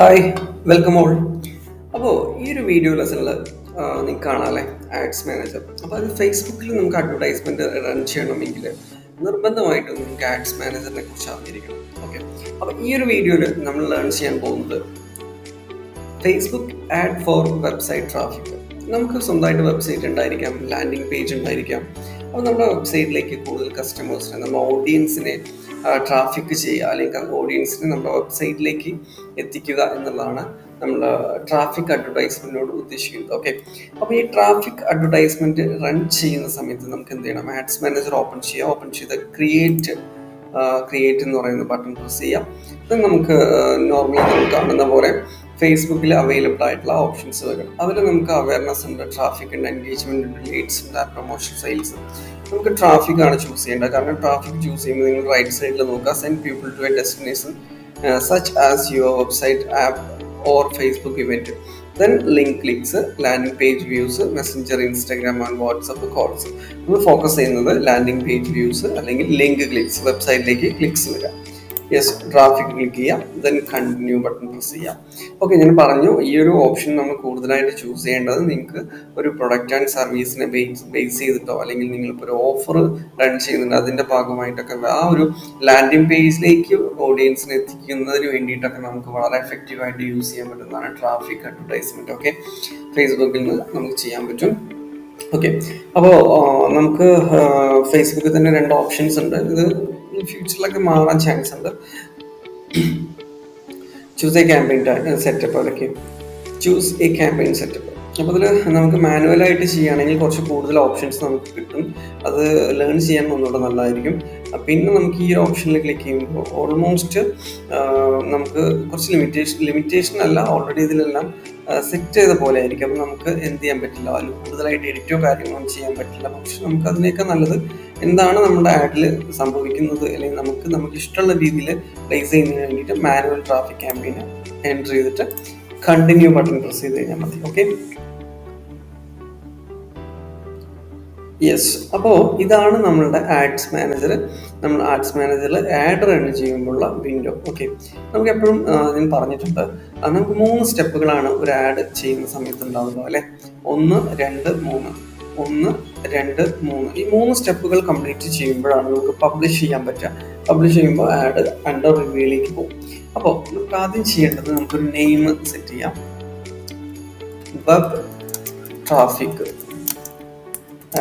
Hi, welcome all. അപ്പോൾ ഈ ഒരു വീഡിയോ ലെസണിൽ നിങ്ങൾക്ക് കാണാമല്ലേ, ആഡ്സ് മാനേജർ. അപ്പോൾ അത് ഫേസ്ബുക്കിൽ നമുക്ക് അഡ്വർടൈസ്മെൻറ്റ് റൺ ചെയ്യണമെങ്കിൽ നിർബന്ധമായിട്ടും നിങ്ങൾക്ക് ആഡ്സ് മാനേജറിനെ കുറിച്ച് അറിഞ്ഞിരിക്കണം. ഓക്കെ, അപ്പോൾ ഈ ഒരു വീഡിയോയിൽ നമ്മൾ ലേൺ ചെയ്യാൻ പോകുന്നത് Facebook ad for website traffic. നമുക്ക് സ്വന്തമായിട്ട് വെബ്സൈറ്റ് ഉണ്ടായിരിക്കാം, ലാൻഡിംഗ് പേജ് ഉണ്ടായിരിക്കാം. അപ്പോൾ നമ്മുടെ വെബ്സൈറ്റിലേക്ക് കൂടുതൽ കസ്റ്റമേഴ്സിനെ, നമ്മുടെ ഓഡിയൻസിനെ ട്രാഫിക് ചെയ്യുക, അല്ലെങ്കിൽ ഓഡിയൻസിനെ നമ്മുടെ വെബ്സൈറ്റിലേക്ക് എത്തിക്കുക എന്നുള്ളതാണ് നമ്മൾ ട്രാഫിക് അഡ്വർടൈസ്മെൻറ്റിനോട് ഉദ്ദേശിക്കുന്നത്. ഓക്കെ, അപ്പോൾ ഈ ട്രാഫിക് അഡ്വർടൈസ്മെൻറ്റ് റൺ ചെയ്യുന്ന സമയത്ത് നമുക്ക് എന്ത് ചെയ്യണം? ആഡ്സ് മാനേജർ ഓപ്പൺ ചെയ്ത് ക്രിയേറ്റ് എന്ന് പറയുന്ന ബട്ടൺ പ്രസ് ചെയ്യാം. ഇത് നമുക്ക് നോർമലി നമ്മൾ കാണുന്ന പോലെ ഫേസ്ബുക്കിൽ അവൈലബിൾ ആയിട്ടുള്ള ഓപ്ഷൻസ് വരും. അതിൽ നമുക്ക് അവയർനെസ് ഉണ്ട്, ട്രാഫിക് ഉണ്ട്, എൻഗേജ്മെന്റ് ഉണ്ട്, ലീഡ്സ് ഉണ്ട്, പ്രൊമോഷൻ, സെയിൽസ്. നമുക്ക് ട്രാഫിക് ആണ് ചൂസ് ചെയ്യേണ്ടത്. കാരണം ട്രാഫിക് ചൂസ് ചെയ്യുമ്പോൾ നിങ്ങൾ റൈറ്റ് സൈഡിൽ നോക്കുക, send people to a destination such as your website, app or Facebook event. Then link clicks, landing page views, messenger, Instagram and WhatsApp calls. നമ്മൾ focus ചെയ്യുന്നത് ലാൻഡിംഗ് പേജ് വ്യൂസ് അല്ലെങ്കിൽ link clicks, വെബ്സൈറ്റിലേക്ക് clicks വരിക. Yes, traffic click ചെയ്യാം, then continue button press ചെയ്യാം. Okay, ഞാൻ പറഞ്ഞു ഈ ഒരു ഓപ്ഷൻ നമ്മൾ കൂടുതലായിട്ട് ചൂസ് ചെയ്യേണ്ടത് നിങ്ങൾക്ക് ഒരു പ്രൊഡക്റ്റ് ആൻഡ് സർവീസിനെ ബേസ് ചെയ്തിട്ടോ, അല്ലെങ്കിൽ നിങ്ങളിപ്പോൾ ഒരു ഓഫർ റൺ ചെയ്യുന്നുണ്ട് അതിൻ്റെ ഭാഗമായിട്ടൊക്കെ ആ ഒരു ലാൻഡിംഗ് പേജിലേക്ക് ഓഡിയൻസിനെ എത്തിക്കുന്നതിന് വേണ്ടിയിട്ടൊക്കെ നമുക്ക് വളരെ എഫക്റ്റീവായിട്ട് യൂസ് ചെയ്യാൻ പറ്റുന്നതാണ് ട്രാഫിക് അഡ്വർടൈസ്മെൻറ്റ്. ഓക്കെ, ഫേസ്ബുക്കിൽ നിന്ന് നമുക്ക് ചെയ്യാൻ പറ്റും. ഓക്കെ, അപ്പോൾ നമുക്ക് ഫേസ്ബുക്കിൽ തന്നെ രണ്ട് ഓപ്ഷൻസ് ഉണ്ട്. ഇത് ഫ്യൂച്ചറിലൊക്കെ മാറാൻ ചാൻസ് ഉണ്ട്. ചൂസ് എ ക്യാമ്പയിൻ സെറ്റപ്പ്, അതൊക്കെ ചൂസ് എ ക്യാമ്പയിൻ സെറ്റപ്പ്. അപ്പോൾ അതിൽ നമുക്ക് മാനുവലായിട്ട് ചെയ്യുകയാണെങ്കിൽ കുറച്ച് കൂടുതൽ ഓപ്ഷൻസ് നമുക്ക് കിട്ടും. അത് ലേൺ ചെയ്യാൻ ഒന്നുകൂടെ നല്ലതായിരിക്കും. പിന്നെ നമുക്ക് ഈ ഒരു ഓപ്ഷനിൽ ക്ലിക്ക് ചെയ്യുമ്പോൾ ഓൾമോസ്റ്റ് നമുക്ക് കുറച്ച് ലിമിറ്റേഷൻ അല്ല, ഓൾറെഡി ഇതിലെല്ലാം സെറ്റ് ചെയ്ത പോലെ ആയിരിക്കും. അപ്പോൾ നമുക്ക് എന്ത് ചെയ്യാൻ പറ്റില്ല, അതിൽ കൂടുതലായിട്ട് എഡിറ്റോ കാര്യങ്ങളൊന്നും ചെയ്യാൻ പറ്റില്ല. പക്ഷെ നമുക്ക് അതിനേക്കാൾ നല്ലത് എന്താണ് നമ്മുടെ ആഡിൽ സംഭവിക്കുന്നത്, അല്ലെങ്കിൽ നമുക്ക് ഇഷ്ടമുള്ള രീതിയിൽ പ്ലേസ് ചെയ്യുന്നതിന് വേണ്ടിയിട്ട് മാനുവൽ ട്രാഫിക് ക്യാമ്പയിൻ എൻ്റർ ചെയ്തിട്ട് കണ്ടിന്യൂ ബട്ടൺ പ്രസ് ചെയ്ത് കഴിഞ്ഞാൽ മതി. Okay, yes. അപ്പോൾ ഇതാണ് നമ്മളുടെ ആഡ്സ് മാനേജർ. നമ്മൾ ആഡ്സ് മാനേജറിൽ ആഡ് റൺ ചെയ്യുമ്പോഴുള്ള വിൻഡോ. ഓക്കെ, നമുക്ക് എപ്പോഴും ഞാൻ പറഞ്ഞിട്ടുണ്ട്, നമുക്ക് 3 സ്റ്റെപ്പുകളാണ് ഒരു ആഡ് ചെയ്യുന്ന സമയത്ത് ഉണ്ടാവുക അല്ലേ. 1, 2, 3. 1, 2, 3 ഈ 3 സ്റ്റെപ്പുകൾ കംപ്ലീറ്റ് ചെയ്യുമ്പോഴാണ് നമുക്ക് പബ്ലിഷ് ചെയ്യാൻ പറ്റുക. പബ്ലിഷ് ചെയ്യുമ്പോൾ ആഡ് അണ്ടർ റിവ്യൂയിലേക്ക് പോകും. അപ്പോൾ നമുക്ക് ആദ്യം ചെയ്യേണ്ടത് നമുക്കൊരു നെയിം സെറ്റ് ചെയ്യാം. Web traffic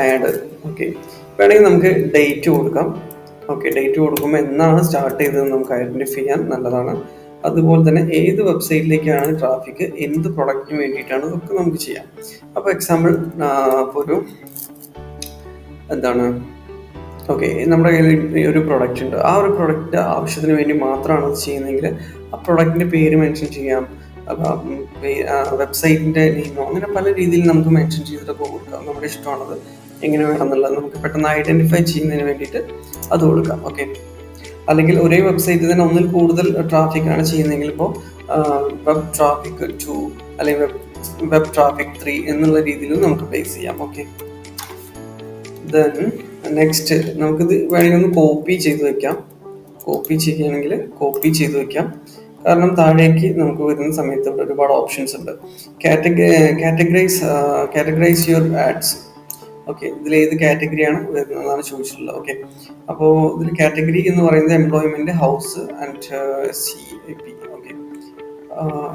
add. ഓക്കെ, വേണമെങ്കിൽ നമുക്ക് ഡേറ്റ് കൊടുക്കാം. ഓക്കെ, ഡേറ്റ് കൊടുക്കുമ്പോൾ എന്നാണ് സ്റ്റാർട്ട് ചെയ്തതെന്ന് നമുക്ക് ഐഡൻറ്റിഫൈ ചെയ്യാൻ നല്ലതാണ്. അതുപോലെ തന്നെ ഏത് വെബ്സൈറ്റിലേക്കാണ് ട്രാഫിക്, എന്ത് പ്രൊഡക്റ്റിന് വേണ്ടിയിട്ടാണ്, ഇതൊക്കെ നമുക്ക് ചെയ്യാം. അപ്പോൾ എക്സാമ്പിൾ ഇപ്പോൾ ഒരു എന്താണ്, ഓക്കെ, നമ്മുടെ കയ്യിൽ ഒരു പ്രൊഡക്റ്റ് ഉണ്ട്. ആ ഒരു പ്രൊഡക്റ്റ് ആവശ്യത്തിന് വേണ്ടി മാത്രമാണ് അത് ചെയ്യുന്നതെങ്കിൽ ആ പ്രൊഡക്റ്റിൻ്റെ പേര് മെൻഷൻ ചെയ്യാം, വെബ്സൈറ്റിൻ്റെ നെയിമോ, അങ്ങനെ പല രീതിയിൽ നമുക്ക് മെൻഷൻ ചെയ്തിട്ടൊക്കെ കൊടുക്കാം. നമ്മുടെ ഇഷ്ടമാണത്, എങ്ങനെ വേണമെന്നുള്ളത് നമുക്ക് പെട്ടെന്ന് ഐഡൻറ്റിഫൈ ചെയ്യുന്നതിന് വേണ്ടിയിട്ട് അത് കൊടുക്കാം. ഓക്കെ, അല്ലെങ്കിൽ ഒരേ വെബ്സൈറ്റിൽ തന്നെ ഒന്നിൽ കൂടുതൽ ട്രാഫിക്കാണ് ചെയ്യുന്നതെങ്കിൽ ഇപ്പോൾ വെബ് ട്രാഫിക് 2 അല്ലെങ്കിൽ വെബ് ട്രാഫിക് 3 എന്നുള്ള രീതിയിൽ നമുക്ക് പ്ലേസ് ചെയ്യാം. ഓക്കെ, ദെൻ നെക്സ്റ്റ് നമുക്കിത് വേണമെങ്കിൽ ഒന്ന് കോപ്പി ചെയ്ത് വെക്കാം. കോപ്പി ചെയ്യുകയാണെങ്കിൽ കോപ്പി ചെയ്ത് വെക്കാം. കാരണം താഴേക്ക് നമുക്ക് വരുന്ന സമയത്ത് ഇവിടെ ഒരുപാട് ഓപ്ഷൻസ് ഉണ്ട്. Categorise your ads. ഓക്കെ, ഇതിൽ ഏത് കാറ്റഗറിയാണ് വരുന്നതെന്നാണ് ചോദിച്ചിട്ടുള്ളത്. ഓക്കെ, അപ്പോൾ ഇതിൽ കാറ്റഗറി എന്ന് പറയുന്നത് employment, house and CAP. Okay,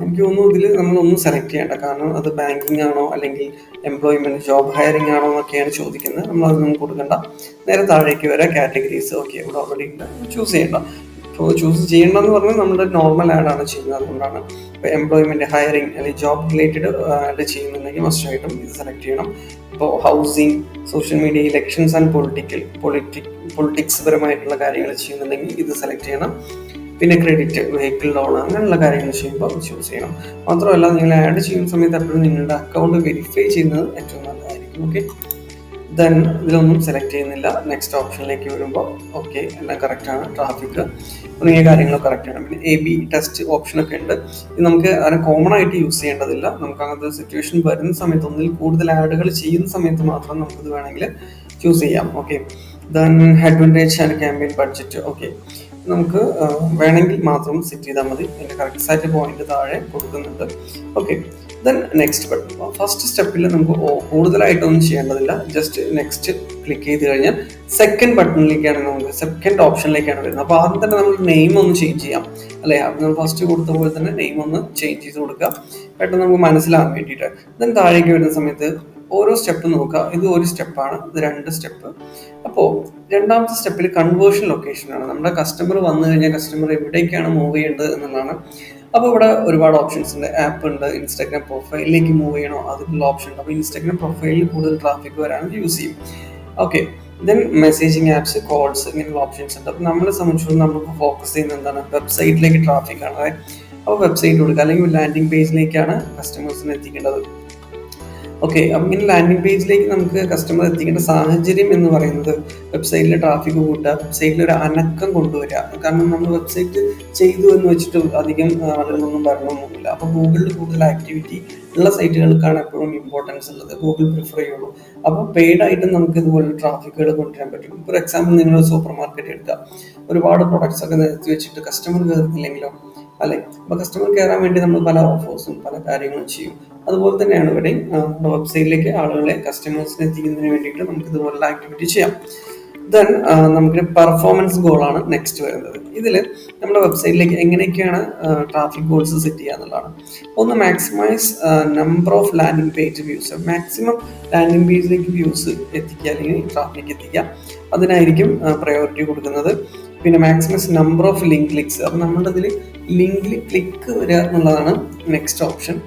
എനിക്ക് തോന്നുന്നു ഇതിൽ നമ്മളൊന്നും സെലക്ട് ചെയ്യേണ്ട, കാരണം അത് ബാങ്കിങ് ആണോ അല്ലെങ്കിൽ എംപ്ലോയ്മെൻറ്റ് ജോബ് ഹയറിംഗ് ആണോ എന്നൊക്കെയാണ് ചോദിക്കുന്നത്. നമ്മളതൊന്നും കൊടുക്കണ്ട, നേരെ താഴേക്ക് വരെ കാറ്റഗറീസ്. ഓക്കെ, ഇവിടെ ഓൾറെഡി ഉണ്ട്, ചൂസ് ചെയ്യേണ്ട. അപ്പോൾ ചൂസ് ചെയ്യേണ്ടതെന്ന് പറഞ്ഞാൽ നമ്മുടെ നോർമൽ ആഡാണ് ചെയ്യുന്നത്, അതുകൊണ്ടാണ്. ഇപ്പോൾ എംപ്ലോയ്മെൻറ്റ്, ഹയറിംഗ് അല്ലെങ്കിൽ ജോബ് റിലേറ്റഡ് ആഡ് ചെയ്യുന്നുണ്ടെങ്കിൽ മസ്റ്റായിട്ടും ഇത് സെലക്ട് ചെയ്യണം. ഇപ്പോൾ housing, social media, elections and politics പരമായിട്ടുള്ള കാര്യങ്ങൾ ചെയ്യുന്നുണ്ടെങ്കിൽ ഇത് സെലക്ട് ചെയ്യണം. പിന്നെ ക്രെഡിറ്റ്, വെഹിക്കിൾ ലോൺ, അങ്ങനെയുള്ള കാര്യങ്ങൾ ചെയ്യുമ്പോൾ ചൂസ് ചെയ്യണം. മാത്രമല്ല, നിങ്ങൾ ആഡ് ചെയ്യുന്ന സമയത്ത് എപ്പോഴും നിങ്ങളുടെ അക്കൗണ്ട് വെരിഫൈ ചെയ്യുന്നത് ഏറ്റവും നല്ലതായിരിക്കും. ഓക്കെ, ദെൻ ഇതിലൊന്നും സെലക്ട് ചെയ്യുന്നില്ല. നെക്സ്റ്റ് ഓപ്ഷനിലേക്ക് വരുമ്പോൾ ഓക്കെ, എല്ലാം കറക്റ്റാണ്, ട്രാഫിക് തുടങ്ങിയ കാര്യങ്ങളൊക്കെ കറക്റ്റാണ്. പിന്നെ AB ടെസ്റ്റ് ഓപ്ഷനൊക്കെ ഉണ്ട്. ഇത് നമുക്ക് അതിന് കോമൺ ആയിട്ട് യൂസ് ചെയ്യേണ്ടതില്ല. നമുക്ക് അങ്ങനത്തെ സിറ്റുവേഷൻ വരുന്ന സമയത്ത്, ഒന്നിൽ കൂടുതൽ ആഡുകൾ ചെയ്യുന്ന സമയത്ത് മാത്രം നമുക്കിത് വേണമെങ്കിൽ ചൂസ് ചെയ്യാം. Okay, then advantage and campaign budget. Okay, നമുക്ക് വേണമെങ്കിൽ മാത്രം സെറ്റ് ചെയ്താൽ മതി. അതിൻ്റെ കറക്റ്റ് ആയിട്ട് പോയിന്റ് താഴെ കൊടുക്കുന്നുണ്ട്. Okay, then next button. First സ്റ്റെപ്പിൽ നമുക്ക് കൂടുതലായിട്ടൊന്നും ചെയ്യേണ്ടതില്ല. ജസ്റ്റ് നെക്സ്റ്റ് ക്ലിക്ക് ചെയ്ത് കഴിഞ്ഞാൽ സെക്കൻഡ് ബട്ടണിലേക്കാണ്, നമുക്ക് സെക്കൻഡ് ഓപ്ഷനിലേക്കാണ് വരുന്നത്. അപ്പോൾ ആദ്യം തന്നെ നമ്മൾ നെയിം ഒന്ന് ചേഞ്ച് ചെയ്യാം അല്ലേ. നമ്മൾ ഫസ്റ്റ് കൊടുത്ത പോലെ തന്നെ നെയിം ഒന്ന് ചേഞ്ച് ചെയ്ത് കൊടുക്കുക, പെട്ടെന്ന് നമുക്ക് മനസ്സിലാകാൻ വേണ്ടിയിട്ട്. ദെൻ താഴേക്ക് വരുന്ന സമയത്ത് ഓരോ സ്റ്റെപ്പ് നോക്കുക. ഇത് ഒരു സ്റ്റെപ്പാണ്, ഇത് 2 സ്റ്റെപ്പ്. അപ്പോൾ രണ്ടാമത്തെ സ്റ്റെപ്പിൽ കൺവേർഷൻ ലൊക്കേഷനാണ്. നമ്മുടെ കസ്റ്റമർ വന്നു കഴിഞ്ഞാൽ കസ്റ്റമർ എവിടേക്കാണ് മൂവ് ചെയ്യേണ്ടത് എന്നുള്ളതാണ്. അപ്പോൾ ഇവിടെ ഒരുപാട് ഓപ്ഷൻസ് ഉണ്ട്. ആപ്പ് ഉണ്ട്, ഇൻസ്റ്റാഗ്രാം പ്രൊഫൈലിലേക്ക് മൂവ് ചെയ്യണോ അതിനുള്ള ഓപ്ഷൻ ഉണ്ട്. അപ്പോൾ ഇൻസ്റ്റാഗ്രാം പ്രൊഫൈലിൽ കൂടുതൽ ട്രാഫിക് വരാനും യൂസ് ചെയ്യും. Okay, then messaging apps, calls, ഇങ്ങനെയുള്ള ഓപ്ഷൻസ് ഉണ്ട്. അപ്പോൾ നമ്മളെ സംബന്ധിച്ചിടത്തോളം നമുക്ക് ഫോക്കസ് ചെയ്യുന്നത് എന്താണ്, വെബ്സൈറ്റിലേക്ക് ട്രാഫിക് ആണ്. അപ്പോൾ വെബ്സൈറ്റ് കൊടുക്കുക, അല്ലെങ്കിൽ ലാൻഡിംഗ് പേജിലേക്കാണ് കസ്റ്റമേഴ്സിനെ എത്തിക്കേണ്ടത്. ഓക്കെ, അപ്പം ഇങ്ങനെ ലാൻഡിംഗ് പേജിലേക്ക് നമുക്ക് കസ്റ്റമർ എത്തിക്കേണ്ട സാഹചര്യം എന്ന് പറയുന്നത് വെബ്സൈറ്റിലെ ട്രാഫിക് കൂട്ടുക, വെബ്സൈറ്റിൽ ഒരു അനക്കം കൊണ്ടുവരിക. കാരണം നമ്മൾ വെബ്സൈറ്റ് ചെയ്തു എന്ന് വെച്ചിട്ട് അധികം ആളുകളൊന്നും വരണമെന്നില്ല. അപ്പോൾ ഗൂഗിളിൽ കൂടുതൽ ആക്ടിവിറ്റി ഉള്ള സൈറ്റുകൾക്കാണ് എപ്പോഴും ഇമ്പോർട്ടൻസ് ഉള്ളത്, ഗൂഗിൾ പ്രിഫർ ചെയ്യുള്ളൂ. അപ്പോൾ പെയ്ഡായിട്ടും നമുക്ക് ഇതുപോലെ ട്രാഫിക്കുകൾ കൊണ്ടുവരാൻ പറ്റും. ഫോർ എക്സാമ്പിൾ, നിങ്ങൾ സൂപ്പർ മാർക്കറ്റ് എടുക്കുക, ഒരുപാട് പ്രൊഡക്ട്സ് ഒക്കെ നിരത്തി വെച്ചിട്ട് കസ്റ്റമർ കയറുന്നില്ലെങ്കിലോ അല്ലെ. അപ്പോൾ കസ്റ്റമർ കയറാൻ വേണ്ടി നമ്മൾ പല ഓഫേഴ്സും പല കാര്യങ്ങളും ചെയ്യും. അതുപോലെ തന്നെയാണ് ഇവിടെ നമ്മുടെ വെബ്സൈറ്റിലേക്ക് ആളുകളെ കസ്റ്റമേഴ്സിനെ എത്തിക്കുന്നതിന് വേണ്ടിയിട്ട് നമുക്ക് ഇതുപോലുള്ള ആക്ടിവിറ്റി ചെയ്യാം. ദെൻ നമുക്ക് പെർഫോമൻസ് ഗോളാണ് നെക്സ്റ്റ് വരുന്നത്. ഇതിൽ നമ്മുടെ വെബ്സൈറ്റിലേക്ക് എങ്ങനെയൊക്കെയാണ് ട്രാഫിക് ഗോൾസ് സെറ്റ് ചെയ്യുക എന്നുള്ളതാണ്. ഒന്ന്, maximise number of landing page views. Maximum landing പേജിലേക്ക് വ്യൂസ് എത്തിക്കുക, അല്ലെങ്കിൽ ട്രാഫിക് എത്തിക്കുക, അതിനായിരിക്കും പ്രയോറിറ്റി കൊടുക്കുന്നത്. പിന്നെ maximise number of link clicks. അപ്പം നമ്മുടെ ഇതിൽ ലിങ്കിൽ ക്ലിക്ക് വരിക എന്നുള്ളതാണ് നെക്സ്റ്റ് ഓപ്ഷൻ.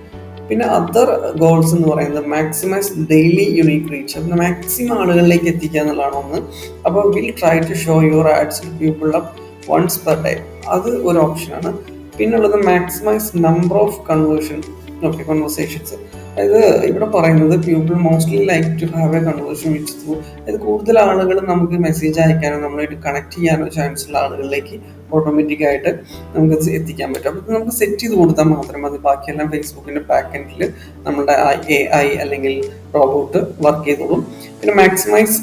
പിന്നെ അതർ ഗോൾസ് എന്ന് പറയുന്നത് മാക്സിമൈസ് ഡെയിലി യുണീക്ക് റീച്ച്. അപ്പം മാക്സിമം ആളുകളിലേക്ക് എത്തിക്കുക എന്നുള്ളതാണ് ഒന്ന്. അപ്പോൾ will try to show your ads to people up once per day, അത് ഒരു ഓപ്ഷനാണ്. പിന്നുള്ളത് മാക്സിമൈസ് നമ്പർ ഓഫ് കൺവേർസേഷൻസ്. അതായത് ഇവിടെ പറയുന്നത് people mostly like to have a conversion which through, അതായത് കൂടുതൽ ആളുകൾ നമുക്ക് മെസ്സേജ് അയക്കാനോ നമ്മളായിട്ട് കണക്ട് ചെയ്യാനോ ചാൻസ് ഉള്ള ആളുകളിലേക്ക് ഓട്ടോമാറ്റിക്കായിട്ട് നമുക്ക് എത്തിക്കാൻ പറ്റും. അപ്പോൾ നമുക്ക് സെറ്റ് ചെയ്ത് കൊടുത്താൽ മാത്രം മതി. ബാക്കിയെല്ലാം ഫേസ്ബുക്കിൻ്റെ ബാക്ക് എൻഡിൽ നമ്മുടെ AI അല്ലെങ്കിൽ റോബോട്ട് വർക്ക് ചെയ്തോളും. പിന്നെ maximise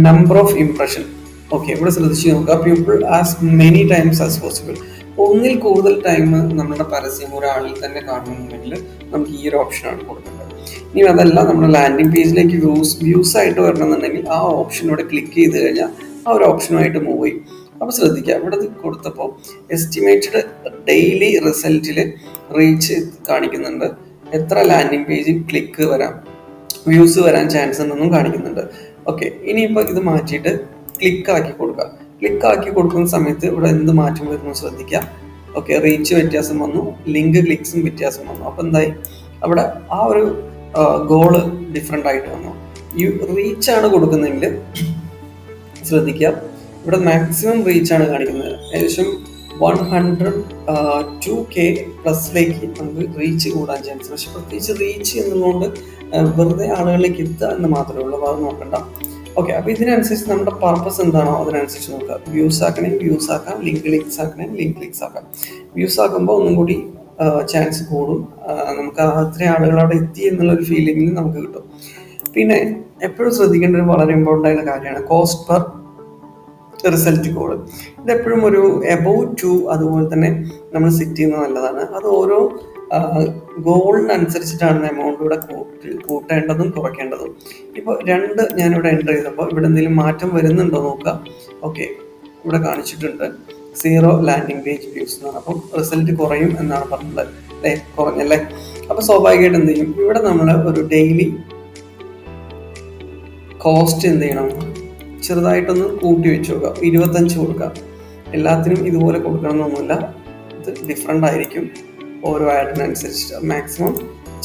number of impression. Okay, ഇവിടെ ശ്രദ്ധിച്ച് നോക്കുക, people as many times as possible. ഒന്നിൽ കൂടുതൽ ടൈം നമ്മുടെ പരസ്യം ഒരാളിൽ തന്നെ കാണുന്നുണ്ടെങ്കിൽ നമുക്ക് ഈ ഒരു ഓപ്ഷനാണ് കൊടുക്കേണ്ടത്. ഇനി അതല്ല, നമ്മുടെ ലാൻഡിംഗ് പേജിലേക്ക് വ്യൂസ് ആയിട്ട് വരണമെന്നുണ്ടെങ്കിൽ ആ ഓപ്ഷനോടെ ക്ലിക്ക് ചെയ്ത് കഴിഞ്ഞാൽ ആ ഒരു ഓപ്ഷനുമായിട്ട് മൂവ് ചെയ്യും. അപ്പോൾ ശ്രദ്ധിക്കുക, ഇവിടെ കൊടുത്തപ്പോൾ എസ്റ്റിമേറ്റഡ് ഡെയിലി റിസൾട്ടിൽ റീച്ച് കാണിക്കുന്നുണ്ട്, എത്ര ലാൻഡിംഗ് പേജിൽ ക്ലിക്ക് വരാം, വ്യൂസ് വരാൻ ചാൻസ് ഉണ്ടെന്നും കാണിക്കുന്നുണ്ട്. ഓക്കെ, ഇനിയിപ്പോൾ ഇത് മാറ്റിയിട്ട് ക്ലിക്കാക്കി കൊടുക്കുക. ക്ലിക്കാക്കി കൊടുക്കുന്ന സമയത്ത് ഇവിടെ എന്ത് മാറ്റം വരുന്നു ശ്രദ്ധിക്കുക. ഓക്കെ, റീച്ച് വ്യത്യാസം വന്നു, ലിങ്ക് ക്ലിക്സും വ്യത്യാസം വന്നു. അപ്പോൾ എന്തായി, അവിടെ ആ ഒരു ഗോള് ഡിഫറെൻ്റ് ആയിട്ട് വന്നു. ഈ റീച്ചാണ് കൊടുക്കുന്നതെങ്കിൽ ശ്രദ്ധിക്കുക, ഇവിടെ മാക്സിമം റീച്ചാണ് കാണിക്കുന്നത്. ഏകദേശം 102K പ്ലസിലേക്ക് നമുക്ക് റീച്ച് കൂടാൻ ചാൻസ്. പക്ഷെ പ്രത്യേകിച്ച് റീച്ച് എന്നുള്ളതുകൊണ്ട് വെറുതെ ആളുകളിലേക്ക് എത്തുക എന്ന് മാത്രമേ ഉള്ളൂ, അത് നോക്കണ്ട. ഓക്കെ, അപ്പോൾ ഇതിനനുസരിച്ച് നമ്മുടെ പർപ്പസ് എന്താണോ അതിനനുസരിച്ച് നോക്കുക. വ്യൂസ് ആക്കണമെങ്കിൽ വ്യൂസ് ആക്കാം, ലിങ്ക് ക്ലിക്സ് ആക്കണമെങ്കിൽ ലിങ്ക് ക്ലിക്സ് ആക്കാം. വ്യൂസ് ആക്കുമ്പോൾ ഒന്നും കൂടി ചാൻസ് കൂടും, നമുക്ക് അത്രയും ആളുകൾ അവിടെ എത്തി എന്നുള്ളൊരു ഫീലിംഗിൽ നമുക്ക് കിട്ടും. പിന്നെ എപ്പോഴും ശ്രദ്ധിക്കേണ്ട ഒരു വളരെ ഇമ്പോർട്ടൻ്റ് ആയിട്ടുള്ള കാര്യമാണ് കോസ്റ്റ് പെർ റിസൾട്ട് കോഡ്. ഇതെപ്പോഴും ഒരു എബവ് ടു അതുപോലെ തന്നെ നമ്മൾ സെറ്റ് ചെയ്യുന്നത് നല്ലതാണ്. അത് ഓരോ ഗോളിനനുസരിച്ചിട്ടാണ് എമൗണ്ട് ഇവിടെ കൂട്ടേണ്ടതും കുറയ്ക്കേണ്ടതും. ഇപ്പോൾ 2 ഞാനിവിടെ എൻ്റർ ചെയ്തപ്പോൾ ഇവിടെ എന്തെങ്കിലും മാറ്റം വരുന്നുണ്ടോ നോക്കുക. ഓക്കെ, ഇവിടെ കാണിച്ചിട്ടുണ്ട് 0 ലാൻഡിംഗ് പേജ് വ്യൂസ് എന്നാണ്. അപ്പം റിസൾട്ട് കുറയും എന്നാണ് പറഞ്ഞത് അല്ലേ, കുറഞ്ഞല്ലേ. അപ്പോൾ സ്വാഭാവികമായിട്ട് എന്ത് ചെയ്യും, ഇവിടെ നമ്മൾ ഒരു ഡെയിലി കോസ്റ്റ് എന്ത് ചെയ്യണം, ചെറുതായിട്ടൊന്ന് കൂട്ടി വെച്ച് നോക്കുക, 25 കൊടുക്കുക. എല്ലാത്തിനും ഇതുപോലെ കൊടുക്കണമെന്നൊന്നുമില്ല, ഇത് ഡിഫറെൻ്റ് ആയിരിക്കും ഓരോ ആഡിനനുസരിച്ചിട്ട്. മാക്സിമം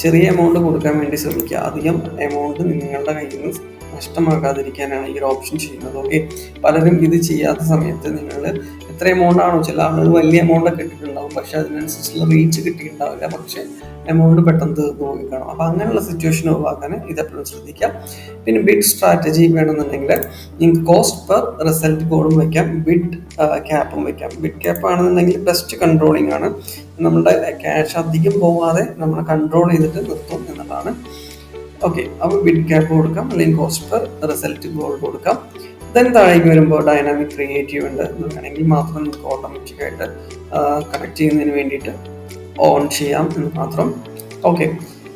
ചെറിയ എമൗണ്ട് കൊടുക്കാൻ വേണ്ടി ശ്രമിക്കുക, അധികം എമൗണ്ട് നിങ്ങളുടെ കയ്യിൽ നിന്ന് നഷ്ടമാക്കാതിരിക്കാനാണ് ഈ ഒരു ഓപ്ഷൻ ചെയ്യുന്നത്. ഓക്കെ, പലരും ഇത് ചെയ്യാത്ത സമയത്ത് നിങ്ങൾ എത്ര എമൗണ്ട് ആണോ, ചില ആളുകൾ വലിയ എമൗണ്ട് ഒക്കെ ഇട്ടിട്ടുണ്ടാവും, പക്ഷെ അതിനനുസരിച്ചുള്ള റീച്ച് കിട്ടിയിട്ടുണ്ടാവില്ല, പക്ഷെ എമൗണ്ട് പെട്ടെന്ന് തീർന്നു പോയി കാണും. അപ്പോൾ അങ്ങനെയുള്ള സിറ്റുവേഷൻ ഒഴിവാക്കാൻ ഇതെപ്പോഴും ശ്രദ്ധിക്കാം. പിന്നെ ബിഡ് സ്ട്രാറ്റജി വേണമെന്നുണ്ടെങ്കിൽ നിങ്ങൾക്ക് കോസ്റ്റ് പെർ റിസൾട്ട് കോഡും വയ്ക്കാം, ബിഡ് ക്യാപ്പും വയ്ക്കാം. ബിഡ് ക്യാപ്പ് ആണെന്നുണ്ടെങ്കിൽ ബെസ്റ്റ് കൺട്രോളിംഗ് ആണ്, നമ്മുടെ ക്യാഷ് അധികം പോകാതെ നമ്മൾ കൺട്രോൾ ചെയ്തിട്ട് നിർത്തും എന്നുള്ളതാണ്. ഓക്കെ, അപ്പോൾ ബിഡ് ക്യാപ്പ് കൊടുക്കാം, അല്ലെങ്കിൽ കോസ്റ്റ് പെർ റിസൾട്ട് ഗോൾ കൊടുക്കാം. ദെൻ താഴേക്ക് വരുമ്പോൾ ഡൈനാമിക് ക്രിയേറ്റീവ് ഉണ്ട് എന്ന് വേണമെങ്കിൽ മാത്രം നിങ്ങൾക്ക് ഓട്ടോമാറ്റിക്കായിട്ട് കണക്ട് ചെയ്യുന്നതിന് വേണ്ടിയിട്ട് ഓൺ ചെയ്യാം എന്ന് മാത്രം. Okay,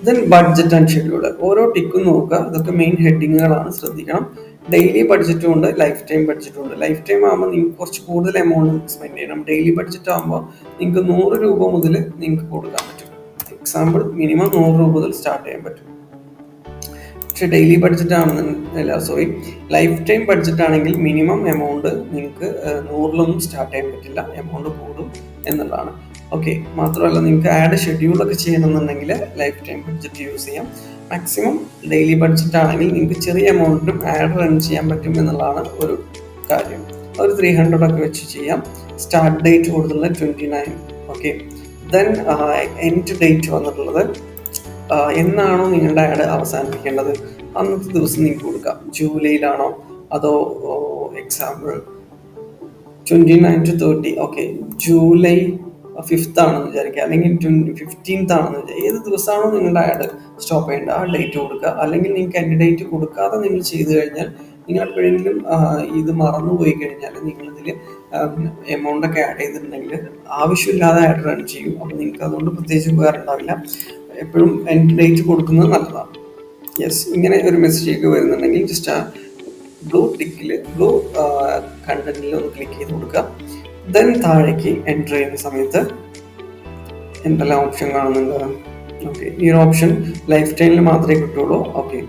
then budget and schedule. ഓരോ ടിക്കും നോക്കുക, ഇതൊക്കെ മെയിൻ ഹെഡിങ്ങുകളാണ്, ശ്രദ്ധിക്കണം. ഡെയിലി ബഡ്ജറ്റും ഉണ്ട്, ലൈഫ് ടൈം ബഡ്ജറ്റും ഉണ്ട്. ലൈഫ് ടൈം ആകുമ്പോൾ നിങ്ങൾക്ക് കുറച്ച് കൂടുതൽ എമൗണ്ട് സ്പെൻഡ് ചെയ്യണം. ഡെയിലി ബഡ്ജറ്റ് ആകുമ്പോൾ നിങ്ങൾക്ക് 100 രൂപ മുതൽ നിങ്ങൾക്ക് കൊടുക്കാൻ പറ്റും. എക്സാമ്പിൾ, മിനിമം 100 രൂപ മുതൽ സ്റ്റാർട്ട് ചെയ്യാൻ പറ്റും. പക്ഷെ ഡെയിലി ബഡ്ജറ്റ് ആണെന്നല്ല, സോറി, ലൈഫ് ടൈം ബഡ്ജറ്റ് ആണെങ്കിൽ മിനിമം എമൗണ്ട് നിങ്ങൾക്ക് 100 സ്റ്റാർട്ട് ചെയ്യാൻ പറ്റില്ല, എമൗണ്ട് കൂടും എന്നുള്ളതാണ്. ഓക്കെ, മാത്രമല്ല നിങ്ങൾക്ക് ആഡ് ഷെഡ്യൂളൊക്കെ ചെയ്യണമെന്നുണ്ടെങ്കിൽ ലൈഫ് ടൈം ബഡ്ജറ്റ് യൂസ് ചെയ്യാം. മാക്സിമം ഡെയിലി ബഡ്ജറ്റ് ആണെങ്കിൽ നിങ്ങൾക്ക് ചെറിയ എമൗണ്ടിനും ആഡ് റൺ ചെയ്യാൻ പറ്റും എന്നുള്ളതാണ് ഒരു കാര്യം. ഒരു 300 ഒക്കെ വെച്ച് ചെയ്യാം. സ്റ്റാർട്ട് ഡേറ്റ് കൊടുത്തുള്ളത് 29. ഓക്കെ, ദെൻ എൻഡ് ഡേറ്റ് വന്നിട്ടുള്ളത് എന്നാണോ നിങ്ങളുടെ ആഡ് അവസാനിപ്പിക്കേണ്ടത് അന്നത്തെ ദിവസം നിങ്ങൾക്ക് കൊടുക്കാം. ജൂലൈയിലാണോ അതോ example 29 to 30. Okay, July 5th ആണെന്ന് വിചാരിക്കുക, അല്ലെങ്കിൽ 15th ആണെന്ന് വിചാരിക്കുക. ഏത് ദിവസമാണോ നിങ്ങളുടെ ആഡ് സ്റ്റോപ്പ് ചെയ്യേണ്ടത് ആ ഡേറ്റ് കൊടുക്കുക. അല്ലെങ്കിൽ നിങ്ങൾക്ക് എൻ്റെ ഡേറ്റ് കൊടുക്കാതെ നിങ്ങൾ ചെയ്തു കഴിഞ്ഞാൽ, നിങ്ങൾ എപ്പോഴെങ്കിലും ഇത് മറന്നുപോയി കഴിഞ്ഞാൽ നിങ്ങളിതിൽ എമൗണ്ട് ഒക്കെ ആഡ് ചെയ്തിട്ടുണ്ടെങ്കിൽ ആവശ്യമില്ലാതെ ആഡ് റൺ ചെയ്യും. അപ്പോൾ നിങ്ങൾക്ക് അതുകൊണ്ട് പ്രത്യേകിച്ച് ഉപകാരം ഉണ്ടാവില്ല. എപ്പോഴും എൻ്റെ ഡേറ്റ് കൊടുക്കുന്നത് നല്ലതാണ്. യെസ്, ഇങ്ങനെ ഒരു മെസ്സേജ് ഒക്കെ വരുന്നുണ്ടെങ്കിൽ ജസ്റ്റ് ആ ബ്ലൂ കണ്ടന്റിൽ ഒന്ന് ക്ലിക്ക് ചെയ്ത് കൊടുക്കുക. ദെൻ താഴേക്ക് എൻ്റർ ചെയ്യുന്ന സമയത്ത് എന്തെല്ലാം ഓപ്ഷൻ കാണുന്നുണ്ട്. ഓക്കെ, ഈ ഒരു ഓപ്ഷൻ ലൈഫ് ടൈമിൽ മാത്രമേ കിട്ടുള്ളൂ. ഓക്കെ,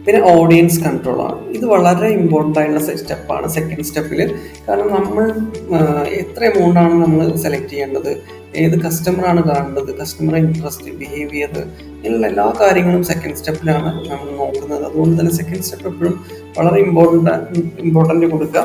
പിന്നെ ഓഡിയൻസ് കൺട്രോൾ ആണ്. ഇത് വളരെ ഇമ്പോർട്ടൻ്റ് ആയിട്ടുള്ള സ്റ്റെപ്പാണ്, സെക്കൻഡ് സ്റ്റെപ്പിൽ. കാരണം നമ്മൾ എത്ര എമൗണ്ടാണ് നമ്മൾ സെലക്ട് ചെയ്യേണ്ടത്, ഏത് കസ്റ്റമറാണ് കാണേണ്ടത്, കസ്റ്റമർ ഇൻട്രസ്റ്റ്, ബിഹേവിയർ, ഇങ്ങനെയുള്ള എല്ലാ കാര്യങ്ങളും സെക്കൻഡ് സ്റ്റെപ്പിലാണ് നമ്മൾ നോക്കുന്നത്. അതുകൊണ്ട് തന്നെ സെക്കൻഡ് സ്റ്റെപ്പ് എപ്പോഴും വളരെ ഇമ്പോർട്ടൻ്റ് കൊടുക്കുക.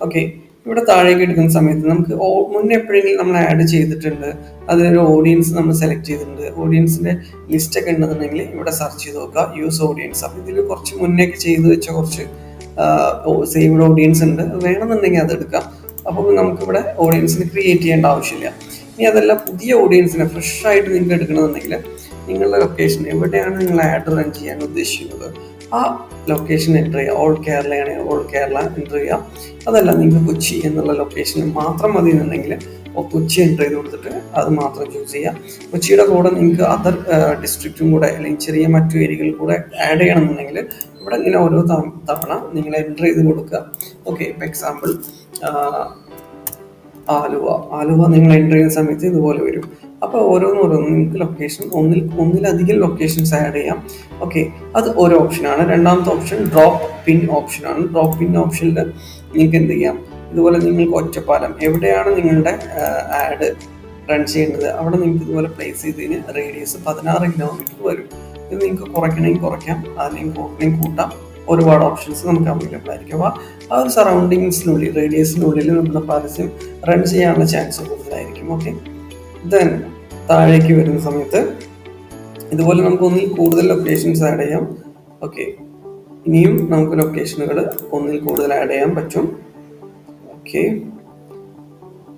ഓക്കെ, ഇവിടെ താഴേക്ക് എടുക്കുന്ന സമയത്ത് നമുക്ക് മുന്നേ എപ്പോഴെങ്കിലും നമ്മൾ ആഡ് ചെയ്തിട്ടുണ്ട്, അതിലൊരു ഓഡിയൻസ് നമ്മൾ സെലക്ട് ചെയ്തിട്ടുണ്ട്, ഓഡിയൻസിൻ്റെ ലിസ്റ്റൊക്കെ ഉണ്ടെന്നുണ്ടെങ്കിൽ ഇവിടെ സെർച്ച് ചെയ്ത് നോക്കുക, യൂസ് ഓഡിയൻസ്. അപ്പോൾ ഇതിൽ കുറച്ച് മുന്നേക്ക് ചെയ്ത് വെച്ച കുറച്ച് സേവ്ഡ് ഓഡിയൻസ് ഉണ്ട്, വേണമെന്നുണ്ടെങ്കിൽ അത് എടുക്കാം. അപ്പോൾ നമുക്കിവിടെ ഓഡിയൻസിന് ക്രിയേറ്റ് ചെയ്യേണ്ട ആവശ്യമില്ല. ഇനി അതല്ല, പുതിയ ഓഡിയൻസിനെ ഫ്രഷ് ആയിട്ട് നിങ്ങൾക്ക് എടുക്കണമെന്നുണ്ടെങ്കിൽ നിങ്ങളുടെ ലൊക്കേഷൻ എവിടെയാണ് നിങ്ങൾ ആഡ് റൺ ചെയ്യാൻ ഉദ്ദേശിക്കുന്നത് ആ ലൊക്കേഷൻ എൻ്റർ ചെയ്യുക. ഓൾ കേരളയാണെങ്കിൽ ഓൾ കേരള എൻ്റർ ചെയ്യാം. അതല്ല, നിങ്ങൾക്ക് കൊച്ചി എന്നുള്ള ലൊക്കേഷൻ മാത്രം മതി എന്നുണ്ടെങ്കിൽ കൊച്ചി എൻ്റർ ചെയ്ത് കൊടുത്തിട്ട് അത് മാത്രം ചൂസ് ചെയ്യാം. കൊച്ചിയുടെ കൂടെ നിങ്ങൾക്ക് അതർ ഡിസ്ട്രിക്റ്റും കൂടെ അല്ലെങ്കിൽ ചെറിയ മറ്റു ഏരിയകളിൽ കൂടെ ആഡ് ചെയ്യണമെന്നുണ്ടെങ്കിൽ ഇവിടെ ഇങ്ങനെ ഓരോ തവണ നിങ്ങൾ എൻ്റർ ചെയ്ത് കൊടുക്കുക. ഓക്കെ, ഇപ്പോൾ എക്സാമ്പിൾ ആലുവ നിങ്ങൾ എൻ്റർ ചെയ്യുന്ന സമയത്ത് ഇതുപോലെ വരും. അപ്പോൾ ഓരോന്നോരോന്ന് നിങ്ങൾക്ക് ലൊക്കേഷൻ ഒന്നിലധികം ലൊക്കേഷൻസ് ആഡ് ചെയ്യാം. ഓക്കെ, അത് ഒരു ഓപ്ഷനാണ്. രണ്ടാമത്തെ ഓപ്ഷൻ ഡ്രോപ്പ് പിൻ ഓപ്ഷനാണ്. ഡ്രോപ്പ് പിൻ ഓപ്ഷനിൽ നിങ്ങൾക്ക് എന്ത് ചെയ്യാം, ഇതുപോലെ നിങ്ങൾക്ക് ഒറ്റപ്പാലം എവിടെയാണ് നിങ്ങളുടെ ആഡ് റൺ ചെയ്യേണ്ടത് അവിടെ നിങ്ങൾക്ക് ഇതുപോലെ പ്ലേസ് ചെയ്തതിന് റേഡിയസ് 16 കിലോമീറ്റർ വരും. ഇത് നിങ്ങൾക്ക് കുറയ്ക്കണമെങ്കിൽ കുറയ്ക്കാം, അല്ലെങ്കിൽ കൂട്ടണമെങ്കിൽ കൂട്ടാം. ഒരുപാട് ഓപ്ഷൻസ് നമുക്ക് അവൈലബിൾ ആയിരിക്കും. അപ്പോൾ ആ ഒരു സറൗണ്ടിങ്സിനുള്ളിൽ, റേഡിയസിനുള്ളിൽ നമ്മുടെ പരസ്യം റൺ ചെയ്യാനുള്ള ചാൻസ് കൂടുതലായിരിക്കും. ഓക്കെ, ദെൻ താഴേക്ക് വരുന്ന സമയത്ത് ഇതുപോലെ നമുക്ക് ഒന്നിൽ കൂടുതൽ ലൊക്കേഷൻസ് ആഡ് ചെയ്യാം. ഓക്കെ, ഇനിയും നമുക്ക് ലൊക്കേഷനുകൾ ഒന്നിൽ കൂടുതൽ ആഡ് ചെയ്യാൻ പറ്റും. ഓക്കെ,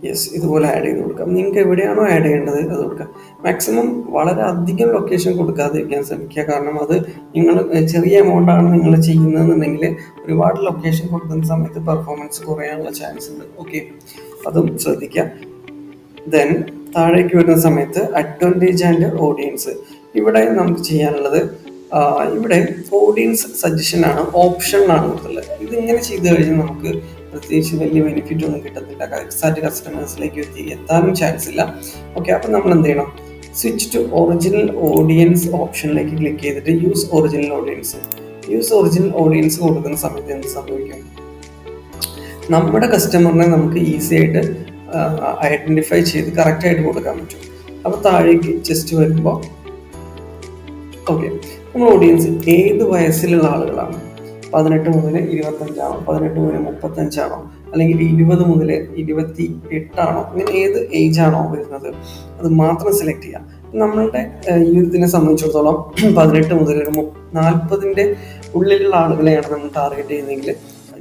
യെസ്, ഇതുപോലെ ആഡ് ചെയ്ത് കൊടുക്കാം. നിങ്ങൾക്ക് എവിടെയാണോ ആഡ് ചെയ്യേണ്ടത് അത് കൊടുക്കാം. മാക്സിമം വളരെ അധികം ലൊക്കേഷൻ കൊടുക്കാതിരിക്കാൻ ശ്രമിക്കുക. കാരണം അത് നിങ്ങൾ ചെറിയ എമൗണ്ടാണ് നിങ്ങൾ ചെയ്യുന്നതെന്നുണ്ടെങ്കിൽ ഒരുപാട് ലൊക്കേഷൻ കൊടുക്കുന്ന സമയത്ത് പെർഫോമൻസ് കുറയാനുള്ള ചാൻസ് ഉണ്ട്. ഓക്കെ, അതും ശ്രദ്ധിക്കുക. ദെൻ താഴേക്ക് വരുന്ന സമയത്ത് അഡ്വാൻറ്റേജ് ആൻഡ് ഓഡിയൻസ്. ഇവിടെ നമുക്ക് ചെയ്യാനുള്ളത് ഇവിടെ ഓഡിയൻസ് സജഷനാണ്, ഓപ്ഷനിലാണ് കൊടുത്തുള്ളത്. ഇതിങ്ങനെ ചെയ്ത് കഴിഞ്ഞാൽ നമുക്ക് പ്രത്യേകിച്ച് വലിയ ബെനിഫിറ്റ് ഒന്നും കിട്ടത്തില്ല, എക്സാക്ട് കസ്റ്റമേഴ്സിലേക്ക് എത്താനും ചാൻസ് ഇല്ല. ഓക്കെ, അപ്പം നമ്മൾ എന്ത് ചെയ്യണം, സ്വിച്ച് ടു ഒറിജിനൽ ഓഡിയൻസ് ഓപ്ഷനിലേക്ക് ക്ലിക്ക് ചെയ്തിട്ട് യൂസ് ഒറിജിനൽ ഓഡിയൻസ് കൊടുക്കുന്ന സമയത്ത് എന്ത് സംഭവിക്കും, നമ്മുടെ കസ്റ്റമറിനെ നമുക്ക് ഈസി ആയിട്ട് ഐഡൻറ്റിഫൈ ചെയ്ത് കറക്റ്റായിട്ട് കൊടുക്കാൻ പറ്റും. അപ്പോൾ താഴേക്ക് ജസ്റ്റ് വരുമ്പോൾ ഓക്കെ, നമ്മൾ ഓഡിയൻസ് ഏത് വയസ്സിലുള്ള ആളുകളാണ്, 18 മുതൽ 25 ആണോ, 18 മുതൽ 35 ആണോ, അല്ലെങ്കിൽ 20 മുതൽ 28 ആണോ, അങ്ങനെ ഏത് ഏജ് ആണോ വരുന്നത് അത് മാത്രം സെലക്ട് ചെയ്യാം. നമ്മളുടെ യൂത്തിനെ സംബന്ധിച്ചിടത്തോളം 18 മുതൽ ഒരു 40ൻ്റെ ഉള്ളിലുള്ള ആളുകളെയാണ് നമ്മൾ ടാർഗറ്റ് ചെയ്യുന്നതെങ്കിൽ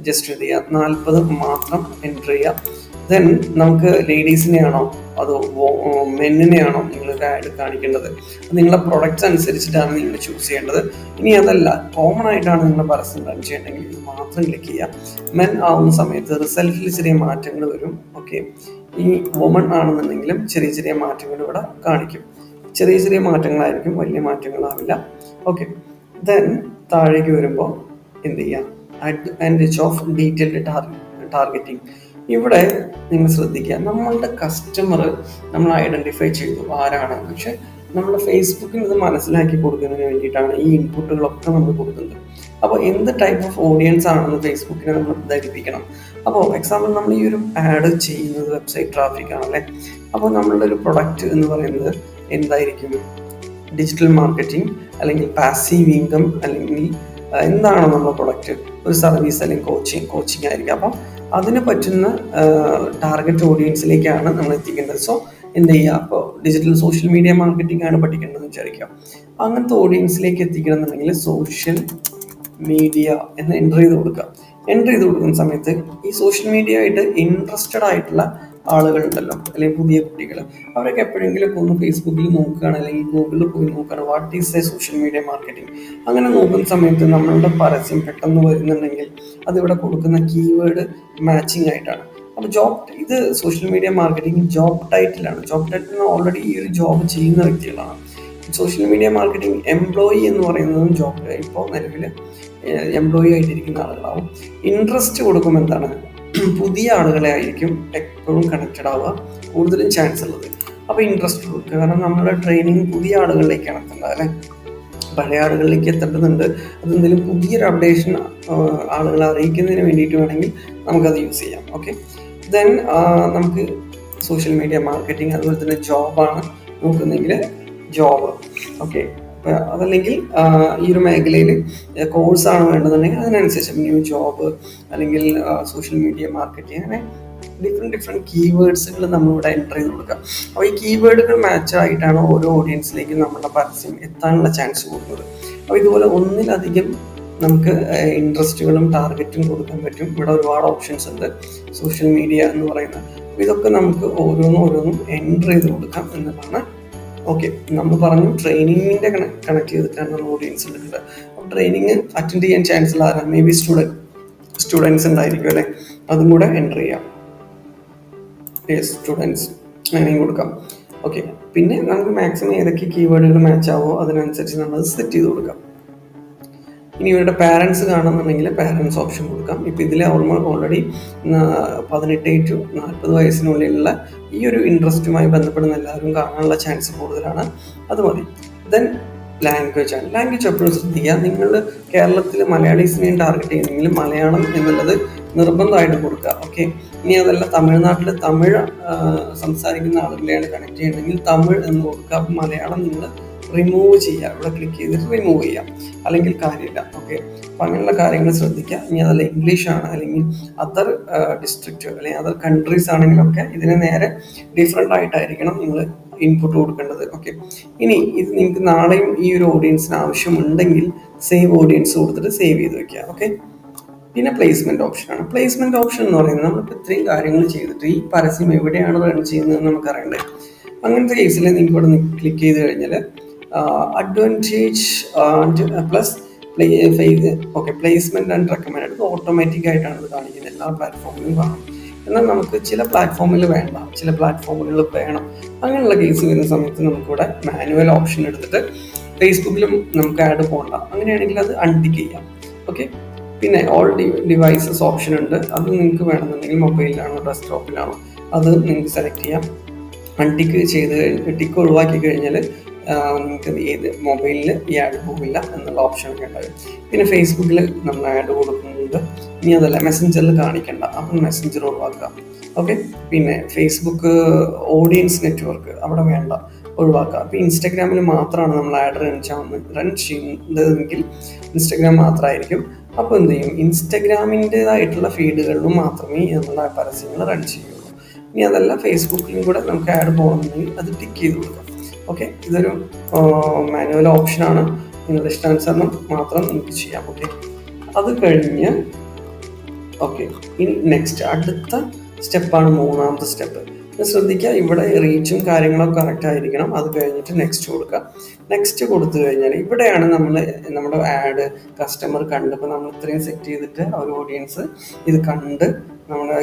ജസ്റ്റ് എന്ത് ചെയ്യുക, 40 മാത്രം എൻ്റർ ചെയ്യുക. ദെൻ നമുക്ക് ലേഡീസിനെയാണോ അതോ മെന്നിനെയാണോ നിങ്ങളൊരു ആഡ് കാണിക്കേണ്ടത്, നിങ്ങളുടെ പ്രൊഡക്ട്സ് അനുസരിച്ചിട്ടാണ് നിങ്ങൾ ചൂസ് ചെയ്യേണ്ടത്. ഇനി അതല്ല, കോമൺ ആയിട്ടാണ് നിങ്ങൾ പരസ്യം റൺ ചെയ്യണമെങ്കിൽ ഇത് മാത്രം ക്ലിക്ക് ചെയ്യുക. മെൻ ആവുന്ന സമയത്ത് റിസൾട്ടിൽ ചെറിയ മാറ്റങ്ങൾ വരും. ഓക്കെ, ഇനി വുമൺ ആണെന്നുണ്ടെങ്കിലും ചെറിയ ചെറിയ മാറ്റങ്ങൾ ഇവിടെ കാണിക്കും. ചെറിയ ചെറിയ മാറ്റങ്ങളായിരിക്കും, വലിയ മാറ്റങ്ങളാവില്ല. ഓക്കെ, ദെൻ താഴേക്ക് വരുമ്പോൾ എന്ത് ചെയ്യാം, അഡ്വാൻറ്റേജ് ഓഫ് ഡീറ്റെയിൽഡ് ടാർഗറ്റിംഗ്. ഇവിടെ നിങ്ങൾ ശ്രദ്ധിക്കുക, നമ്മളുടെ കസ്റ്റമർ നമ്മൾ ഐഡൻറ്റിഫൈ ചെയ്തു ആരാണ്, പക്ഷെ നമ്മൾ ഫേസ്ബുക്കിൽ ഇത് മനസ്സിലാക്കി കൊടുക്കുന്നതിന് വേണ്ടിയിട്ടാണ് ഈ ഇൻപുട്ടുകളൊക്കെ നമ്മൾ കൊടുക്കുന്നത്. അപ്പോൾ എന്ത് ടൈപ്പ് ഓഫ് ഓഡിയൻസ് ആണെന്ന് ഫേസ്ബുക്കിനെ നമ്മൾ ധരിപ്പിക്കണം. അപ്പോൾ എക്സാമ്പിൾ നമ്മൾ ഈ ഒരു ആഡ് ചെയ്യുന്നത് വെബ്സൈറ്റ് ട്രാഫിക് ആണല്ലേ. അപ്പോൾ നമ്മളുടെ ഒരു പ്രൊഡക്റ്റ് എന്ന് പറയുന്നത് എന്തായിരിക്കും, ഡിജിറ്റൽ മാർക്കറ്റിംഗ് അല്ലെങ്കിൽ പാസീവ് ഇൻകം, അല്ലെങ്കിൽ എന്താണോ നമ്മുടെ പ്രൊഡക്റ്റ്, ഒരു സർവീസ് അല്ലെങ്കിൽ കോച്ചിങ് ആയിരിക്കും. അപ്പം അതിന് പറ്റുന്ന ടാർഗറ്റ് ഓഡിയൻസിലേക്കാണ് നമ്മൾ എത്തിക്കേണ്ടത്. സോ എന്ത് ചെയ്യുക, അപ്പോൾ ഡിജിറ്റൽ സോഷ്യൽ മീഡിയ മാർക്കറ്റിംഗ് ആണ് പഠിക്കേണ്ടതെന്ന് വിചാരിക്കാം. അങ്ങനത്തെ ഓഡിയൻസിലേക്ക് എത്തിക്കണം എന്നുണ്ടെങ്കിൽ സോഷ്യൽ മീഡിയ എന്ന് എൻ്റർ ചെയ്ത് കൊടുക്കുക. എൻ്റർ ചെയ്ത് കൊടുക്കുന്ന സമയത്ത് ഈ സോഷ്യൽ മീഡിയ ആയിട്ട് ഇൻട്രസ്റ്റഡ് ആയിട്ടുള്ള ആളുകളുണ്ടല്ലോ, അല്ലെങ്കിൽ പുതിയ കുട്ടികൾ, അവരൊക്കെ എപ്പോഴെങ്കിലും ഒന്ന് ഫേസ്ബുക്കിൽ നോക്കുകയാണ് അല്ലെങ്കിൽ ഗൂഗിളിൽ പോയി നോക്കുകയാണ് what is A social media marketing. അങ്ങനെ നോക്കുന്ന സമയത്ത് നമ്മളുടെ പരസ്യം പെട്ടെന്ന് വരുന്നുണ്ടെങ്കിൽ അതിവിടെ കൊടുക്കുന്ന കീവേഡ് മാച്ചിങ് ആയിട്ടാണ്. അപ്പോൾ ഇത് സോഷ്യൽ മീഡിയ മാർക്കറ്റിംഗ് ജോബ് ടൈറ്റിലാണ്. ജോബ് ടൈറ്റിൽ ഓൾറെഡി ഈ ഒരു ജോബ് ചെയ്യുന്ന വ്യക്തികളാണ്. സോഷ്യൽ മീഡിയ മാർക്കറ്റിംഗ് എംപ്ലോയി എന്ന് പറയുന്നതും ജോബ് ഇപ്പോൾ നിലവിൽ എംപ്ലോയി ആയിട്ടിരിക്കുന്ന ആളുകളാവും. ഇൻട്രസ്റ്റ് കൊടുക്കുമ്പോൾ എന്താണ്, പുതിയ ആളുകളെ ആയിരിക്കും എപ്പോഴും കണക്റ്റഡ് ആവുക കൂടുതലും ചാൻസ് ഉള്ളത്. അപ്പോൾ ഇൻട്രസ്റ്റ് കൊടുക്കുക, കാരണം നമ്മുടെ ട്രെയിനിങ് പുതിയ ആളുകളിലേക്കാണ് എത്തേണ്ടത് അല്ലേ. പഴയ ആളുകളിലേക്ക് എത്തേണ്ടതുണ്ട്. അതെന്തെങ്കിലും പുതിയൊരു അപ്ഡേഷൻ ആളുകളെ അറിയിക്കുന്നതിന് വേണ്ടിയിട്ട് വേണമെങ്കിൽ നമുക്കത് യൂസ് ചെയ്യാം. ഓക്കെ, ദെൻ നമുക്ക് സോഷ്യൽ മീഡിയ മാർക്കറ്റിംഗ് അതുപോലെ തന്നെ ജോബാണ് നോക്കുന്നെങ്കിൽ ജോബ്. ഓക്കെ, അതല്ലെങ്കിൽ ഈ ഒരു മേഖലയിൽ കോഴ്സാണ് വേണ്ടതെന്നുണ്ടെങ്കിൽ അതിനനുസരിച്ച് ന്യൂ ജോബ് അല്ലെങ്കിൽ സോഷ്യൽ മീഡിയ മാർക്കറ്റിംഗ്, അങ്ങനെ ഡിഫറെൻറ്റ് കീവേഡ്സുകൾ നമ്മളിവിടെ എൻ്റർ ചെയ്ത് കൊടുക്കുക. അപ്പോൾ ഈ കീവേഡുകൾ മാച്ച് ആയിട്ടാണ് ഓരോ ഓഡിയൻസിലേക്കും നമ്മുടെ പരസ്യം എത്താനുള്ള ചാൻസ് കൂടുന്നത്. അപ്പോൾ ഇതുപോലെ ഒന്നിലധികം നമുക്ക് ഇൻട്രസ്റ്റുകളും ടാർഗറ്റും കൊടുക്കാൻ പറ്റും. ഇവിടെ ഒരുപാട് ഓപ്ഷൻസ് ഉണ്ട് സോഷ്യൽ മീഡിയ എന്ന് പറയുന്നത്. ഇതൊക്കെ നമുക്ക് ഓരോന്നും എൻ്റർ ചെയ്ത് കൊടുക്കാം എന്നുള്ളതാണ്. ഓക്കെ, നമ്മൾ പറഞ്ഞു ട്രെയിനിങ്ങിൻ്റെ കണക്ട് ചെയ്തിട്ടാണ് നമ്മൾ ഓഡിയൻസ് എടുക്കുന്നത്. അപ്പോൾ ട്രെയിനിങ് അറ്റൻഡ് ചെയ്യാൻ ചാൻസ് ഉള്ള ആരാണ്, മേ ബി സ്റ്റുഡൻസ് ഉണ്ടായിരിക്കും അല്ലേ, അതും കൂടെ എൻ്റർ ചെയ്യാം. സ്റ്റുഡൻസ് അങ്ങനെയും കൊടുക്കാം. ഓക്കെ, പിന്നെ നമുക്ക് മാക്സിമം ഏതൊക്കെ കീവേഡുകൾ മാച്ച് ആവുമോ അതിനനുസരിച്ച് നമ്മളത് സെറ്റ് ചെയ്ത് കൊടുക്കാം. ഇനി ഇവരുടെ പാരൻസ് കാണുന്നുണ്ടെങ്കിൽ പാരൻസ് ഓപ്ഷൻ കൊടുക്കാം. ഇപ്പോൾ ഇതിൽ ഓൾറെഡി 18 to 40 വയസ്സിനുള്ളിലുള്ള ഈ ഒരു ഇൻട്രസ്റ്റുമായി ബന്ധപ്പെടുന്ന എല്ലാവരും കാണാനുള്ള ചാൻസ് കൂടുതലാണ്. അത് മതി. ദെൻ ലാംഗ്വേജ് ആണ്. ലാംഗ്വേജ് എപ്പോഴും ശ്രദ്ധിക്കുക. നിങ്ങൾ കേരളത്തിൽ മലയാളീസിനെയും ടാർഗറ്റ് ചെയ്യുന്നെങ്കിൽ മലയാളം എന്നുള്ളത് നിർബന്ധമായിട്ട് കൊടുക്കുക. ഓക്കെ, ഇനി അതല്ല തമിഴ്നാട്ടിൽ തമിഴ് സംസാരിക്കുന്ന ആളുകളെയാണ് കണക്ട് ചെയ്യണമെങ്കിൽ തമിഴ് എന്ന് കൊടുക്കുക. അപ്പം മലയാളം നിങ്ങൾ റിമൂവ് ചെയ്യുക, ഇവിടെ ക്ലിക്ക് ചെയ്തിട്ട് റിമൂവ് ചെയ്യാം, അല്ലെങ്കിൽ കാര്യമില്ല. ഓക്കെ, അപ്പം അങ്ങനെയുള്ള കാര്യങ്ങൾ ശ്രദ്ധിക്കുക. ഇനി അതല്ല ഇംഗ്ലീഷാണ് അല്ലെങ്കിൽ അതർ ഡിസ്ട്രിക്റ്റ് അല്ലെങ്കിൽ അതർ കൺട്രീസ് ആണെങ്കിലൊക്കെ ഇതിന് നേരെ ഡിഫറെൻ്റ് ആയിട്ടായിരിക്കണം നിങ്ങൾ ഇൻപുട്ട് കൊടുക്കേണ്ടത്. ഓക്കെ, ഇനി ഇത് നിങ്ങൾക്ക് നാളെയും ഈ ഒരു ഓഡിയൻസിന് ആവശ്യമുണ്ടെങ്കിൽ സേവ് ഓഡിയൻസ് കൊടുത്തിട്ട് സേവ് ചെയ്ത് വെക്കുക. ഓക്കെ, പിന്നെ പ്ലേസ്മെൻറ്റ് ഓപ്ഷനാണ്. പ്ലേസ്മെൻറ്റ് ഓപ്ഷൻ എന്ന് പറയുന്നത് നമ്മളിപ്പോൾ ഇത്രയും കാര്യങ്ങൾ ചെയ്തിട്ട് ഈ പരസ്യം എവിടെയാണ് റൺ ചെയ്യുന്നതെന്ന് നമുക്കറിയണ്ടേ. അങ്ങനത്തെ കേസിൽ നിങ്ങൾക്ക് ഇവിടെ ക്ലിക്ക് ചെയ്ത് കഴിഞ്ഞാൽ advantage plus placement and recommend automatic ആയിട്ടാണ് ഇത് കാണിക്കുന്നത്. എല്ലാ പ്ലാറ്റ്ഫോമിലും കാണും. എന്നാൽ നമുക്ക് ചില പ്ലാറ്റ്ഫോമിൽ വേണ്ട, ചില പ്ലാറ്റ്ഫോമുകളിൽ വേണം. അങ്ങനെയുള്ള കേസ് വരുന്ന സമയത്ത് നമുക്കിവിടെ മാനുവൽ ഓപ്ഷൻ എടുത്തിട്ട് ഫേസ്ബുക്കിലും നമുക്ക് ആഡ് പോകണ്ട. അങ്ങനെയാണെങ്കിൽ അത് അൺടിക്ക് ചെയ്യാം. ഓക്കെ, പിന്നെ ഓൾ ഡിവൈസസ് ഓപ്ഷൻ ഉണ്ട്. അത് നിങ്ങൾക്ക് വേണമെന്നുണ്ടെങ്കിൽ മൊബൈലിലാണോ ഡെസ്ക്ടോപ്പിലാണോ അത് നിങ്ങൾക്ക് സെലക്ട് ചെയ്യാം. അൺടിക്ക് ചെയ്ത് ടിക്ക് ഒഴിവാക്കി കഴിഞ്ഞാൽ നിങ്ങൾക്ക് ഏത് മൊബൈലിൽ ഈ ആഡ് പോകില്ല എന്നുള്ള ഓപ്ഷനൊക്കെ ഉണ്ടാകും. പിന്നെ ഫേസ്ബുക്കിൽ നമ്മൾ ആഡ് കൊടുക്കുന്നുണ്ട്. ഇനി അതല്ല മെസ്സഞ്ചറിൽ കാണിക്കേണ്ട, അപ്പം മെസ്സഞ്ചർ ഒഴിവാക്കുക. ഓക്കെ, പിന്നെ ഫേസ്ബുക്ക് ഓഡിയൻസ് നെറ്റ്വർക്ക് അവിടെ വേണ്ട, ഒഴിവാക്കുക. അപ്പോൾ ഇൻസ്റ്റാഗ്രാമിൽ മാത്രമാണ് നമ്മൾ ആഡ് റൺ ചെയ്യുന്നതെങ്കിൽ ഇൻസ്റ്റാഗ്രാം മാത്രമായിരിക്കും. അപ്പോൾ എന്ത് ചെയ്യും, ഇൻസ്റ്റാഗ്രാമിൻ്റേതായിട്ടുള്ള ഫീഡുകളിലും മാത്രമേ നമ്മളെ പരസ്യങ്ങൾ റൺ ചെയ്യുള്ളൂ. ഇനി അതല്ല ഫേസ്ബുക്കിലും കൂടെ നമുക്ക് ആഡ് പോകണമെന്നുണ്ടെങ്കിൽ അത് ടിക്ക് ചെയ്ത് കൊടുക്കാം. ഓക്കെ, ഇതൊരു മാനുവൽ ഓപ്ഷനാണ്. നിങ്ങളുടെ ഇഷ്ടാനുസരണം മാത്രം നിങ്ങൾക്ക് ചെയ്യാം. ഓക്കെ, അത് കഴിഞ്ഞ് ഓക്കെ, ഇനി നെക്സ്റ്റ് അടുത്ത സ്റ്റെപ്പാണ് മൂന്നാമത്തെ സ്റ്റെപ്പ്. ശ്രദ്ധിക്കുക, ഇവിടെ റീച്ചും കാര്യങ്ങളൊക്കെ കറക്റ്റ് ആയിരിക്കണം. അത് കഴിഞ്ഞിട്ട് നെക്സ്റ്റ് കൊടുക്കുക. നെക്സ്റ്റ് കൊടുത്തു കഴിഞ്ഞാൽ ഇവിടെയാണ് നമ്മൾ നമ്മുടെ ആഡ് കസ്റ്റമർ കണ്ട്, ഇപ്പോൾ നമ്മൾ ഇത്രയും സെറ്റ് ചെയ്തിട്ട് ഒരു ഓഡിയൻസ് ഇത് കണ്ട് നമ്മുടെ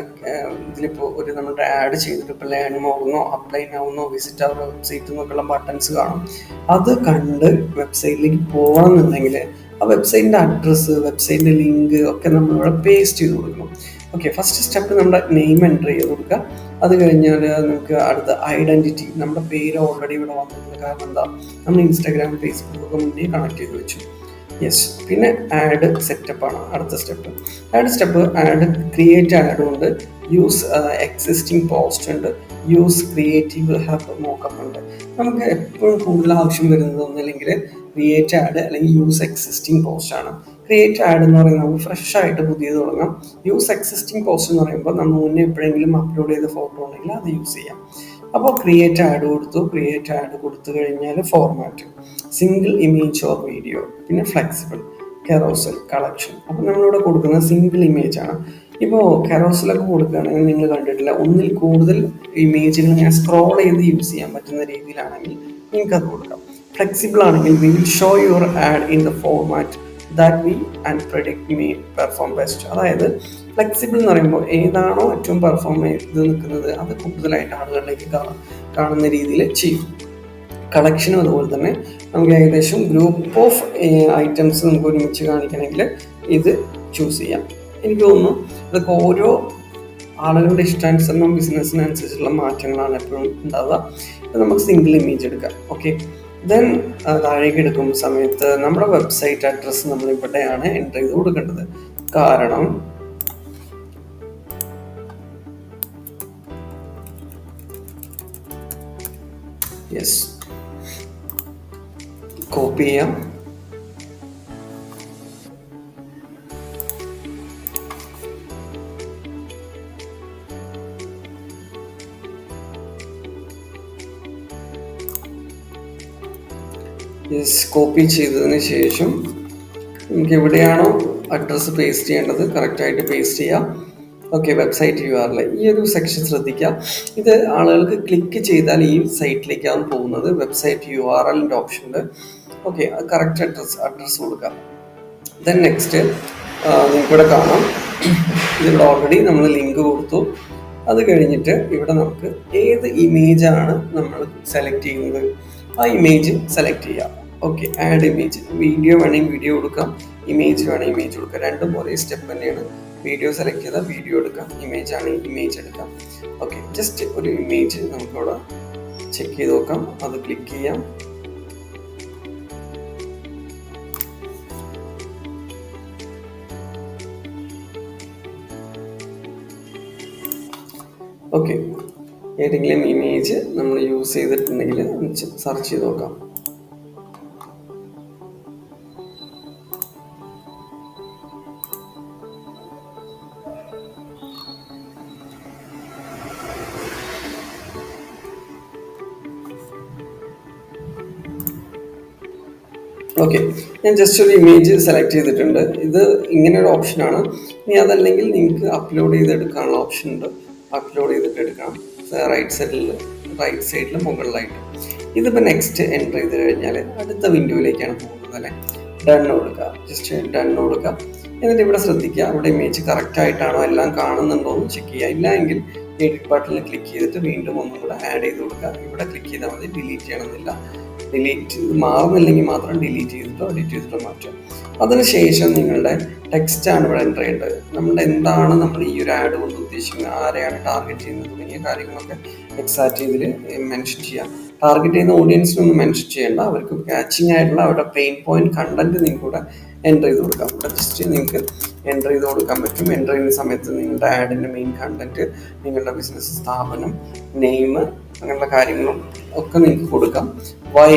ഇതിലിപ്പോൾ നമ്മുടെ ആഡ് ചെയ്തിട്ട് ഇപ്പോൾ ലേൺ മോർന്നോ അപ്ലൈ നൗന്നോ വിസിറ്റ് അവർ വെബ്സൈറ്റ് എന്നൊക്കെയുള്ള ബട്ടൺസ് കാണും. അത് കണ്ട് വെബ്സൈറ്റിലേക്ക് പോകണമെന്നുണ്ടെങ്കിൽ ആ വെബ്സൈറ്റിൻ്റെ അഡ്രസ്സ്, വെബ്സൈറ്റിൻ്റെ ലിങ്ക് ഒക്കെ നമ്മളിവിടെ പേസ്റ്റ് ചെയ്ത് കൊടുക്കണം. ഓക്കെ, ഫസ്റ്റ് സ്റ്റെപ്പ് നമ്മുടെ നെയിം എൻ്റർ ചെയ്ത് കൊടുക്കുക. അത് കഴിഞ്ഞാൽ നമുക്ക് അടുത്ത ഐഡൻറ്റിറ്റി, നമ്മുടെ പേര് ഓൾറെഡി ഇവിടെ വന്നിട്ടുണ്ട്. കാരണം എന്താ, നമ്മൾ ഇൻസ്റ്റാഗ്രാം ഫേസ്ബുക്ക് ഒക്കെ മുന്നേ കണക്ട് ചെയ്ത് വെച്ചു. യെസ്. പിന്നെ ആഡ് സെറ്റപ്പാണ് അടുത്ത സ്റ്റെപ്പ്. ആഡ് ക്രിയേറ്റ് ആഡ് ഉണ്ട്, യൂസ് എക്സിസ്റ്റിംഗ് പോസ്റ്റ് ഉണ്ട്, യൂസ് ക്രിയേറ്റീവ് ഹബ് മോക്കപ്പ് ഉണ്ട്. നമുക്ക് എപ്പോഴും കൂടുതൽ ആവശ്യം വരുന്നത് ഒന്നല്ലെങ്കിൽ ക്രിയേറ്റ് ആഡ് അല്ലെങ്കിൽ യൂസ് എക്സിസ്റ്റിംഗ് പോസ്റ്റ് ആണ്. ക്രിയേറ്റ് ആഡ് എന്ന് പറയുന്നത് നമുക്ക് ഫ്രഷ് ആയിട്ട് പുതിയത് തുടങ്ങാം. യൂസ് എക്സിസ്റ്റിംഗ് പോസ്റ്റ് എന്ന് പറയുമ്പോൾ നമ്മൾ മുന്നേ എപ്പോഴെങ്കിലും അപ്ലോഡ് ചെയ്ത ഫോട്ടോ ഉണ്ടെങ്കിൽ അത് യൂസ് ചെയ്യാം. അപ്പോൾ ക്രിയേറ്റ് ആഡ് കൊടുത്തു. ക്രിയേറ്റ് ആഡ് കൊടുത്തു കഴിഞ്ഞാൽ format single image or video, പിന്നെ ഫ്ലെക്സിബിൾ, കെറോസൽ, കളക്ഷൻ. അപ്പോൾ നമ്മളിവിടെ കൊടുക്കുന്നത് സിംഗിൾ ഇമേജ് ആണ്. ഇപ്പോൾ കെറോസലൊക്കെ കൊടുക്കുകയാണെങ്കിൽ നിങ്ങൾ കണ്ടിട്ടില്ല, ഒന്നിൽ കൂടുതൽ ഇമേജുകൾ ഇങ്ങനെ സ്ക്രോൾ ചെയ്ത് യൂസ് ചെയ്യാൻ പറ്റുന്ന രീതിയിലാണെങ്കിൽ നിങ്ങൾക്ക് അത് കൊടുക്കാം. ഫ്ലെക്സിബിൾ ആണെങ്കിൽ we will show your add in the format that we and predict me perform best. അതായത് ഫ്ലെക്സിബിൾ എന്ന് പറയുമ്പോൾ ഏതാണോ ഏറ്റവും പെർഫോം ചെയ്ത് നിൽക്കുന്നത് അത് കൂടുതലായിട്ട് ആളുകളിലേക്ക് കാണുന്ന രീതിയിൽ ചെയ്യും. കളക്ഷനും അതുപോലെ തന്നെ നമുക്ക് ഏകദേശം ഗ്രൂപ്പ് ഓഫ് ഐറ്റംസ് നമുക്ക് ഒരുമിച്ച് കാണിക്കണമെങ്കിൽ ഇത് ചൂസ് ചെയ്യാം. എനിക്ക് തോന്നുന്നു ഇതൊക്കെ ഓരോ ആളുകളുടെ ഇഷ്ടാനുസരണം ബിസിനസ്സിനനുസരിച്ചുള്ള മാറ്റങ്ങളാണ് എപ്പോഴും ഉണ്ടാവുക. ഇപ്പം നമുക്ക് സിംഗിൾ ഇമേജ് എടുക്കാം. ഓക്കെ, ദെൻ താഴേക്ക് എടുക്കുന്ന സമയത്ത് നമ്മുടെ വെബ്സൈറ്റ് അഡ്രസ്സ് നമ്മൾ ഇവിടെയാണ് എൻ്റർ ചെയ്ത് കൊടുക്കേണ്ടത്. കാരണം യെസ്, കോപ്പി ചെയ്യാം. കോപ്പി ചെയ്തതിന് ശേഷം നമുക്ക് എവിടെയാണോ അഡ്രസ്സ് പേസ്റ്റ് ചെയ്യേണ്ടത് കറക്റ്റായിട്ട് പേസ്റ്റ് ചെയ്യാം. ഓക്കെ, വെബ്സൈറ്റ് URL ഈ ഒരു സെക്ഷൻ ശ്രദ്ധിക്കാം. ഇത് ആളുകൾക്ക് ക്ലിക്ക് ചെയ്താൽ ഈ സൈറ്റിലേക്കാണ് പോകുന്നത്. വെബ്സൈറ്റ് URLൻ്റെ ഓപ്ഷൻ ഉണ്ട്. ഓക്കെ, അത് കറക്റ്റ് അഡ്രസ്സ് കൊടുക്കാം. ദെൻ നെക്സ്റ്റ് നിങ്ങൾക്കിവിടെ കാണാം, ഇതിവിടെ ഓൾറെഡി നമ്മൾ ലിങ്ക് കൊടുത്തു. അത് കഴിഞ്ഞിട്ട് ഇവിടെ നമുക്ക് ഏത് ഇമേജാണ് നമ്മൾ സെലക്ട് ചെയ്യുന്നത് ആ ഇമേജ് സെലക്ട് ചെയ്യാം. Okay, add image. വീഡിയോ വേണമെങ്കിൽ വീഡിയോ കൊടുക്കാം, ഇമേജ് വേണമെങ്കിൽ ഇമേജ് കൊടുക്കാം. രണ്ടും ഒരേ സ്റ്റെപ്പ് തന്നെയാണ്. വീഡിയോ സെലക്ട് ചെയ്താൽ വീഡിയോ എടുക്കാം, ഇമേജ് ആണെങ്കിൽ ഇമേജ് എടുക്കാം. ഓക്കെ, ജസ്റ്റ് ഒരു ഇമേജ് നമുക്കിവിടെ ചെക്ക് ചെയ്ത് നോക്കാം. അത് ക്ലിക്ക് ചെയ്യാം. ഓക്കെ, ഏതെങ്കിലും ഇമേജ് നമ്മൾ യൂസ് ചെയ്തിട്ടുണ്ടെങ്കിൽ സെർച്ച് ചെയ്ത് നോക്കാം. ഓക്കെ, ഞാൻ ജസ്റ്റ് ഒരു ഇമേജ് സെലക്ട് ചെയ്തിട്ടുണ്ട്. ഇത് ഇങ്ങനെ ഒരു ഓപ്ഷനാണ്. ഇനി അതല്ലെങ്കിൽ നിങ്ങൾക്ക് അപ്ലോഡ് ചെയ്തെടുക്കാനുള്ള ഓപ്ഷൻ ഉണ്ട്. അപ്ലോഡ് ചെയ്തിട്ട് എടുക്കണം. റൈറ്റ് സൈഡിൽ മുകളിലായിട്ട്. ഇതിപ്പോൾ നെക്സ്റ്റ് എൻ്റർ ചെയ്ത് കഴിഞ്ഞാൽ അടുത്ത വിൻഡോയിലേക്കാണ് പോകുന്നത് അല്ലേ. ഡൺ കൊടുക്കുക, ജസ്റ്റ് ഡൺ കൊടുക്കുക. എന്നിട്ട് ഇവിടെ ശ്രദ്ധിക്കുക, അവിടെ ഇമേജ് കറക്റ്റ് ആയിട്ടാണോ എല്ലാം കാണുന്നുണ്ടോ എന്ന് ചെക്ക് ചെയ്യുക. ഇല്ല എങ്കിൽ എഡിറ്റ് ബട്ടണിൽ ക്ലിക്ക് ചെയ്തിട്ട് വീണ്ടും ഒന്നും കൂടെ ആഡ് ചെയ്ത് കൊടുക്കുക. ഇവിടെ ക്ലിക്ക് ചെയ്താൽ മതി, ഡിലീറ്റ് ചെയ്യണമെന്നില്ല. ഡിലീറ്റ് മാറുന്നില്ലെങ്കിൽ മാത്രം ഡിലീറ്റ് ചെയ്തിട്ടോ എഡിറ്റ് ചെയ്തിട്ടോ മാറ്റും. അതിനുശേഷം നിങ്ങളുടെ ടെക്സ്റ്റാണ് ഇവിടെ എൻ്റർ ചെയ്യേണ്ടത്. എന്താണ് നമ്മൾ ഈ ഒരു ആഡ് കൊണ്ട് ഉദ്ദേശിക്കുന്നത്, ആരെയാണ് ടാർഗറ്റ് ചെയ്യുന്നത് തുടങ്ങിയ കാര്യങ്ങളൊക്കെ എക്സാക്റ്റ് ഇതിൽ മെൻഷൻ ചെയ്യാം. ടാർഗറ്റ് ചെയ്യുന്ന ഓഡിയൻസിനൊന്നും മെൻഷൻ ചെയ്യേണ്ട, അവർക്ക് ക്യാച്ചിങ് ആയിട്ടുള്ള അവരുടെ പെയിൻ പോയിന്റ് കണ്ടന്റ് നിങ്ങൾക്ക് ഇവിടെ എൻ്റർ ചെയ്ത് കൊടുക്കാം. ഇവിടെ ജസ്റ്റ് നിങ്ങൾക്ക് എൻ്റർ ചെയ്ത് കൊടുക്കാൻ പറ്റും. എൻ്റർ ചെയ്യുന്ന സമയത്ത് നിങ്ങളുടെ ആഡിൻ്റെ മെയിൻ കണ്ടന്റ്, നിങ്ങളുടെ ബിസിനസ് സ്ഥാപനം, നെയിം, അങ്ങനെയുള്ള കാര്യങ്ങളും ഒക്കെ നിങ്ങൾക്ക് കൊടുക്കാം. വൈ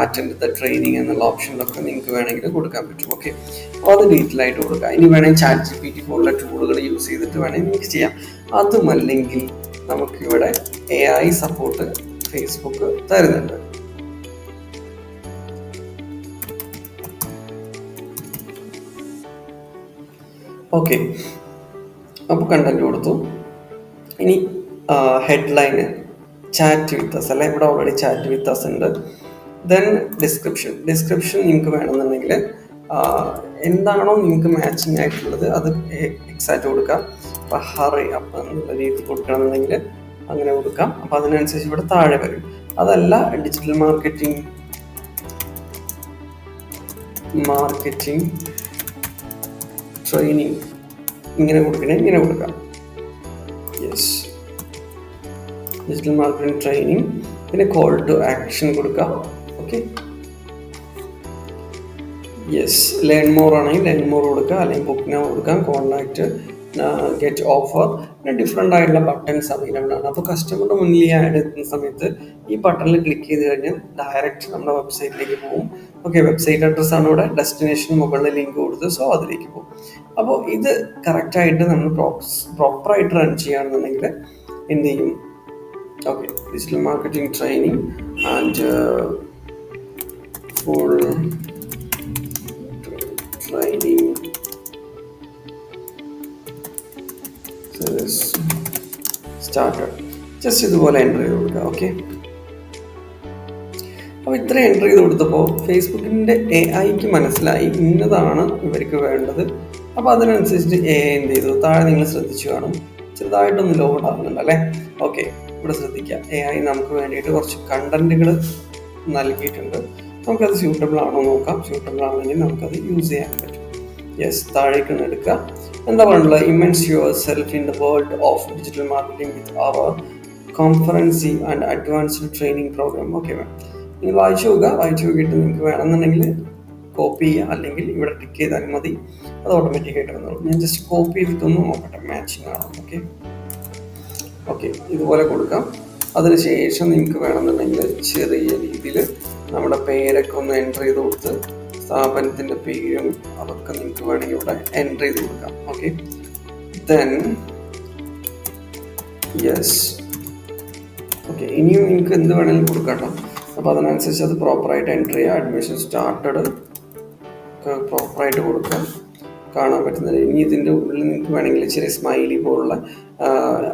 അറ്റൻഡ് ദ ട്രെയിനിങ് എന്നുള്ള ഓപ്ഷനിലൊക്കെ നിങ്ങൾക്ക് വേണമെങ്കിൽ കൊടുക്കാൻ പറ്റും. ഓക്കെ, അപ്പോൾ അത് ഡീറ്റെയിൽ ആയിട്ട് കൊടുക്കാം. ഇനി വേണമെങ്കിൽ ChatGPT പോലുള്ള ടൂളുകൾ യൂസ് ചെയ്തിട്ട് വേണമെങ്കിൽ നിങ്ങൾക്ക് ചെയ്യാം. അതുമല്ലെങ്കിൽ നമുക്കിവിടെ AI സപ്പോർട്ട് ഫേസ്ബുക്ക് തരുന്നുണ്ട്. ഓക്കെ, അപ്പോൾ കണ്ടന്റ് കൊടുത്തു. ഇനി ഹെഡ്ലൈന് ചാറ്റ് വിത്ത് അസ് അല്ലെ, ഇവിടെ ഓൾറെഡി ചാറ്റ് വിത്ത് അസ് ഉണ്ട്. ദെൻ ഡിസ്ക്രിപ്ഷൻ നിങ്ങൾക്ക് വേണമെന്നുണ്ടെങ്കിൽ എന്താണോ നിങ്ങൾക്ക് മാച്ചിങ് ആയിട്ടുള്ളത് അത് എക്സാക്റ്റ് കൊടുക്കാം. അപ്പോൾ ഹറി അപ്പം എന്നുള്ള രീതി കൊടുക്കണമെന്നുണ്ടെങ്കിൽ അങ്ങനെ കൊടുക്കാം. അപ്പോൾ അതിനനുസരിച്ച് ഇവിടെ താഴെ വരും. അതല്ല ഡിജിറ്റൽ മാർക്കറ്റിംഗ് ട്രെയിനിങ് ഇങ്ങനെ കൊടുക്കണേ ഇങ്ങനെ കൊടുക്കാം. Yes, digital marketing training. പിന്നെ കോൾ ടു ആക്ഷൻ കൊടുക്കാം. ഓക്കെ, യെസ്, ലേൺ മോർ ആണെങ്കിൽ ലേൺ മോർ കൊടുക്കുക, അല്ലെങ്കിൽ ബുക്ക് നൗ കൊടുക്കാം, കോൺടാക്ട്, ഗെറ്റ് ഓഫർ. പിന്നെ ഡിഫറെൻ്റ് ആയിട്ടുള്ള ബട്ടൺസ് അവൈലബിൾ ആണ്. അപ്പോൾ കസ്റ്റമറുടെ മുന്നിൽ ഈ ആഡ് എത്തുന്ന സമയത്ത് ഈ ബട്ടണിൽ ക്ലിക്ക് ചെയ്ത് കഴിഞ്ഞാൽ ഡയറക്റ്റ് നമ്മുടെ വെബ്സൈറ്റിലേക്ക് പോകും. ഓക്കെ, വെബ്സൈറ്റ് അഡ്രസ്സ് ആണ് ഇവിടെ, ഡെസ്റ്റിനേഷൻ മുകളിൽ ലിങ്ക് കൊടുത്ത് സോ അതിലേക്ക് പോകും. അപ്പോൾ ഇത് കറക്റ്റായിട്ട് നമ്മൾ പ്രോപ്പറായിട്ട് റൺ ചെയ്യുകയാണെന്നുണ്ടെങ്കിൽ എന്ത് ചെയ്യും? Okay, digital marketing training and full training started, just ഇതുപോലെ എൻ്റർ ചെയ്ത് കൊടുക്കുക. ഓക്കെ, അപ്പോൾ ഇത്ര എൻ്റർ ചെയ്ത് കൊടുത്തപ്പോൾ ഫേസ്ബുക്കിൻ്റെ AI മനസ്സിലായി ഇന്നതാണ് ഇവർക്ക് വേണ്ടത്. അപ്പോൾ അതിനനുസരിച്ച് AI എന്ത് ചെയ്തു? താഴെ നിങ്ങൾ ശ്രദ്ധിച്ചു കാണും, ചെറുതായിട്ടൊന്ന് ലോഡ് ആകുന്നുണ്ട് അല്ലേ? ഓക്കെ, ഇവിടെ ശ്രദ്ധിക്കുക, AI നമുക്ക് വേണ്ടിയിട്ട് കുറച്ച് കണ്ടന്റുകൾ നൽകിയിട്ടുണ്ട്. നമുക്കത് സ്യൂട്ടബിൾ ആണോ നോക്കാം. സ്യൂട്ടബിൾ ആണെങ്കിൽ നമുക്കത് യൂസ് ചെയ്യാൻ പറ്റും. യെസ്, താഴേക്ക് ഒന്ന് എടുക്കുക. എന്താ പറയുക? Immerse yourself in the world of digital marketing with our conferencing and advanced training programme. Okay, നിങ്ങൾ വായിച്ചു നോക്കിയിട്ട് നിങ്ങൾക്ക് വേണമെന്നുണ്ടെങ്കിൽ കോപ്പി ചെയ്യുക, അല്ലെങ്കിൽ ഇവിടെ ടിക്ക് ചെയ്താൽ മതി, അത് ഓട്ടോമാറ്റിക്കായിട്ട് വന്നോളൂ. ഞാൻ ജസ്റ്റ് കോപ്പി ചെയ്തിട്ടൊന്ന് നോക്കട്ടെ മാച്ചിങ് ആണോ. ഓക്കെ, ഇതുപോലെ കൊടുക്കാം. അതിനുശേഷം നിങ്ങൾക്ക് വേണമെന്നുണ്ടെങ്കിൽ ചെറിയ രീതിയിൽ നമ്മുടെ പേരൊക്കെ ഒന്ന് എൻ്റർ ചെയ്ത് കൊടുത്ത് സ്ഥാപനത്തിൻ്റെ പേരും അതൊക്കെ നിങ്ങൾക്ക് വേണമെങ്കിൽ ഇവിടെ എൻ്റർ ചെയ്ത് കൊടുക്കാം. ഓക്കെ, ദെൻ യെസ്, ഓക്കെ, ഇനിയും നിങ്ങൾക്ക് എന്ത് വേണമെങ്കിലും കൊടുക്കാം കേട്ടോ. അപ്പോൾ അതിനനുസരിച്ച് അത് പ്രോപ്പറായിട്ട് എൻ്റർ ചെയ്യുക. അഡ്മിഷൻ സ്റ്റാർട്ടഡ് പ്രോപ്പറായിട്ട് കൊടുക്കാം, കാണാൻ പറ്റുന്നത്. ഇനി ഇതിൻ്റെ ഉള്ളിൽ നിങ്ങൾക്ക് വേണമെങ്കിൽ ചെറിയ സ്മൈലി പോലുള്ള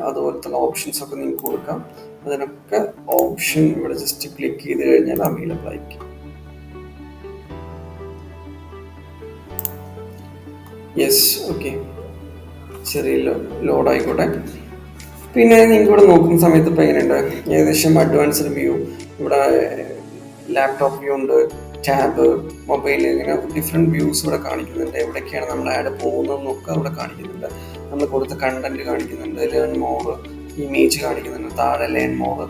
അതുപോലത്തെ ഓപ്ഷൻസ് ഒക്കെ നിങ്ങൾക്ക് കൊടുക്കാം. അതിനൊക്കെ ഓപ്ഷൻ ഇവിടെ ജസ്റ്റ് ക്ലിക്ക് ചെയ്ത് കഴിഞ്ഞാൽ അവൈലബിൾ ആയിരിക്കും. യെസ്, ഓക്കെ, ചെറിയ ലോഡ് ആയിക്കോട്ടെ. പിന്നെ നിങ്ങൾക്ക് ഇവിടെ നോക്കുന്ന സമയത്ത് ഇപ്പോൾ എങ്ങനെയുണ്ട്? ഏകദേശം അഡ്വാൻസ്ഡ് വ്യൂ, ഇവിടെ ലാപ്ടോപ്പ് വ്യൂ ഉണ്ട്, ടാബ്, മൊബൈൽ, ഇങ്ങനെ ഡിഫറെൻറ്റ് വ്യൂസ് ഇവിടെ കാണിക്കുന്നുണ്ട്. എവിടേക്കാണ് നമ്മുടെ ആഡ് പോകുന്നതെന്നൊക്കെ ഇവിടെ കാണിക്കുന്നുണ്ട്. നമ്മൾ കൊടുത്ത കണ്ടന്റ് കാണിക്കുന്നുണ്ട്, ലേൺ മോർ, ഇമേജ് കാണിക്കുന്നുണ്ട്, താഴെ ലേൺ മോർ,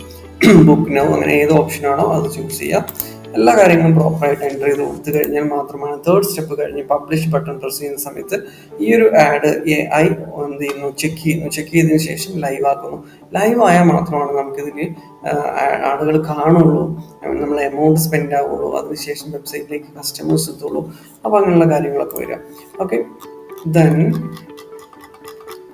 ബുക്ക് നൗ, അങ്ങനെ ഏത് ഓപ്ഷനാണോ അത് ചൂസ് ചെയ്യുക. എല്ലാ കാര്യങ്ങളും പ്രോപ്പറായിട്ട് എൻ്റർ ചെയ്ത് കൊടുത്തു കഴിഞ്ഞാൽ മാത്രമാണ് തേർഡ് സ്റ്റെപ്പ് കഴിഞ്ഞ് പബ്ലിഷ് ബട്ടൺ പ്രസ് ചെയ്യുന്ന സമയത്ത് ഈ ഒരു ആഡ് AI എന്ത് ചെയ്യുന്നു? ചെക്ക് ചെയ്തതിന് ശേഷം ലൈവ് ആക്കുന്നു. ലൈവ് ആയാൽ മാത്രമാണ് നമുക്കിതിൽ ആളുകൾ കാണുള്ളൂ, നമ്മൾ എമൗണ്ട് സ്പെൻഡ് ആവുള്ളൂ, അതിനുശേഷം വെബ്സൈറ്റിലേക്ക് കസ്റ്റമേഴ്സ് എത്തുള്ളൂ. അപ്പോൾ അങ്ങനെയുള്ള കാര്യങ്ങളൊക്കെ വരിക. ഓക്കെ, ദെൻ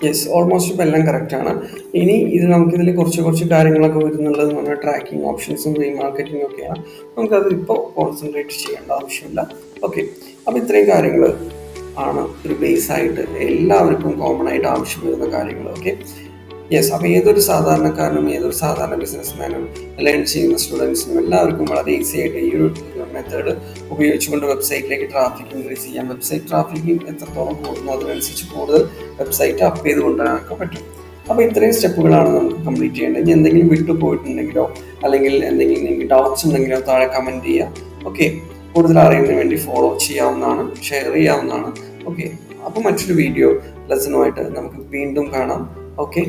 യെസ്, ഓൾമോസ്റ്റ് ഇപ്പോൾ എല്ലാം കറക്റ്റാണ്. ഇനി ഇത് നമുക്കിതിൽ കുറച്ച് കാര്യങ്ങളൊക്കെ വരുന്നുള്ളത് നമ്മുടെ ട്രാക്കിംഗ് ഓപ്ഷൻസും റീമാർക്കറ്റിംഗ് ഒക്കെയാണ്. നമുക്കത് ഇപ്പോൾ കോൺസെൻട്രേറ്റ് ചെയ്യേണ്ട ആവശ്യമില്ല. ഓക്കെ, അപ്പോൾ ഇത്രയും കാര്യങ്ങൾ ആണ് ഒരു ബേസായിട്ട് എല്ലാവർക്കും കോമൺ ആയിട്ട് ആവശ്യം വരുന്ന കാര്യങ്ങൾ. ഓക്കെ, യെസ്, അപ്പോൾ ഏതൊരു സാധാരണക്കാരനും ഏതൊരു സാധാരണ ബിസിനസ്മാനും ലേൺ ചെയ്യുന്ന സ്റ്റുഡൻസിനും എല്ലാവർക്കും വളരെ ഈസി ആയിട്ട് ഈ ഒരു മെത്തേഡ് ഉപയോഗിച്ചുകൊണ്ട് വെബ്സൈറ്റിലേക്ക് ട്രാഫിക് ഇൻക്രീസ് ചെയ്യാം. വെബ്സൈറ്റ് ട്രാഫിക് എത്രത്തോളം കൂടുന്നു അതിനനുസരിച്ച് കൂടുതൽ വെബ്സൈറ്റ് അപ്പ് ചെയ്ത് കൊണ്ടുവരാനൊക്കെ പറ്റും. അപ്പോൾ ഇത്രയും സ്റ്റെപ്പുകളാണ് നമുക്ക് കംപ്ലീറ്റ് ചെയ്യേണ്ടത്. ഇനി എന്തെങ്കിലും വിട്ടു പോയിട്ടുണ്ടെങ്കിലോ അല്ലെങ്കിൽ എന്തെങ്കിലും നിങ്ങൾക്ക് ഡൗട്ട്സ് ഉണ്ടെങ്കിലോ താഴെ കമൻറ്റ് ചെയ്യുക. ഓക്കെ, കൂടുതൽ അറിയുന്നതിന് വേണ്ടി ഫോളോ ചെയ്യാവുന്നതാണ്, ഷെയർ ചെയ്യാവുന്നതാണ്. ഓക്കെ, അപ്പോൾ മറ്റൊരു വീഡിയോ ലെസനുമായിട്ട് നമുക്ക് വീണ്ടും കാണാം. ഓക്കെ.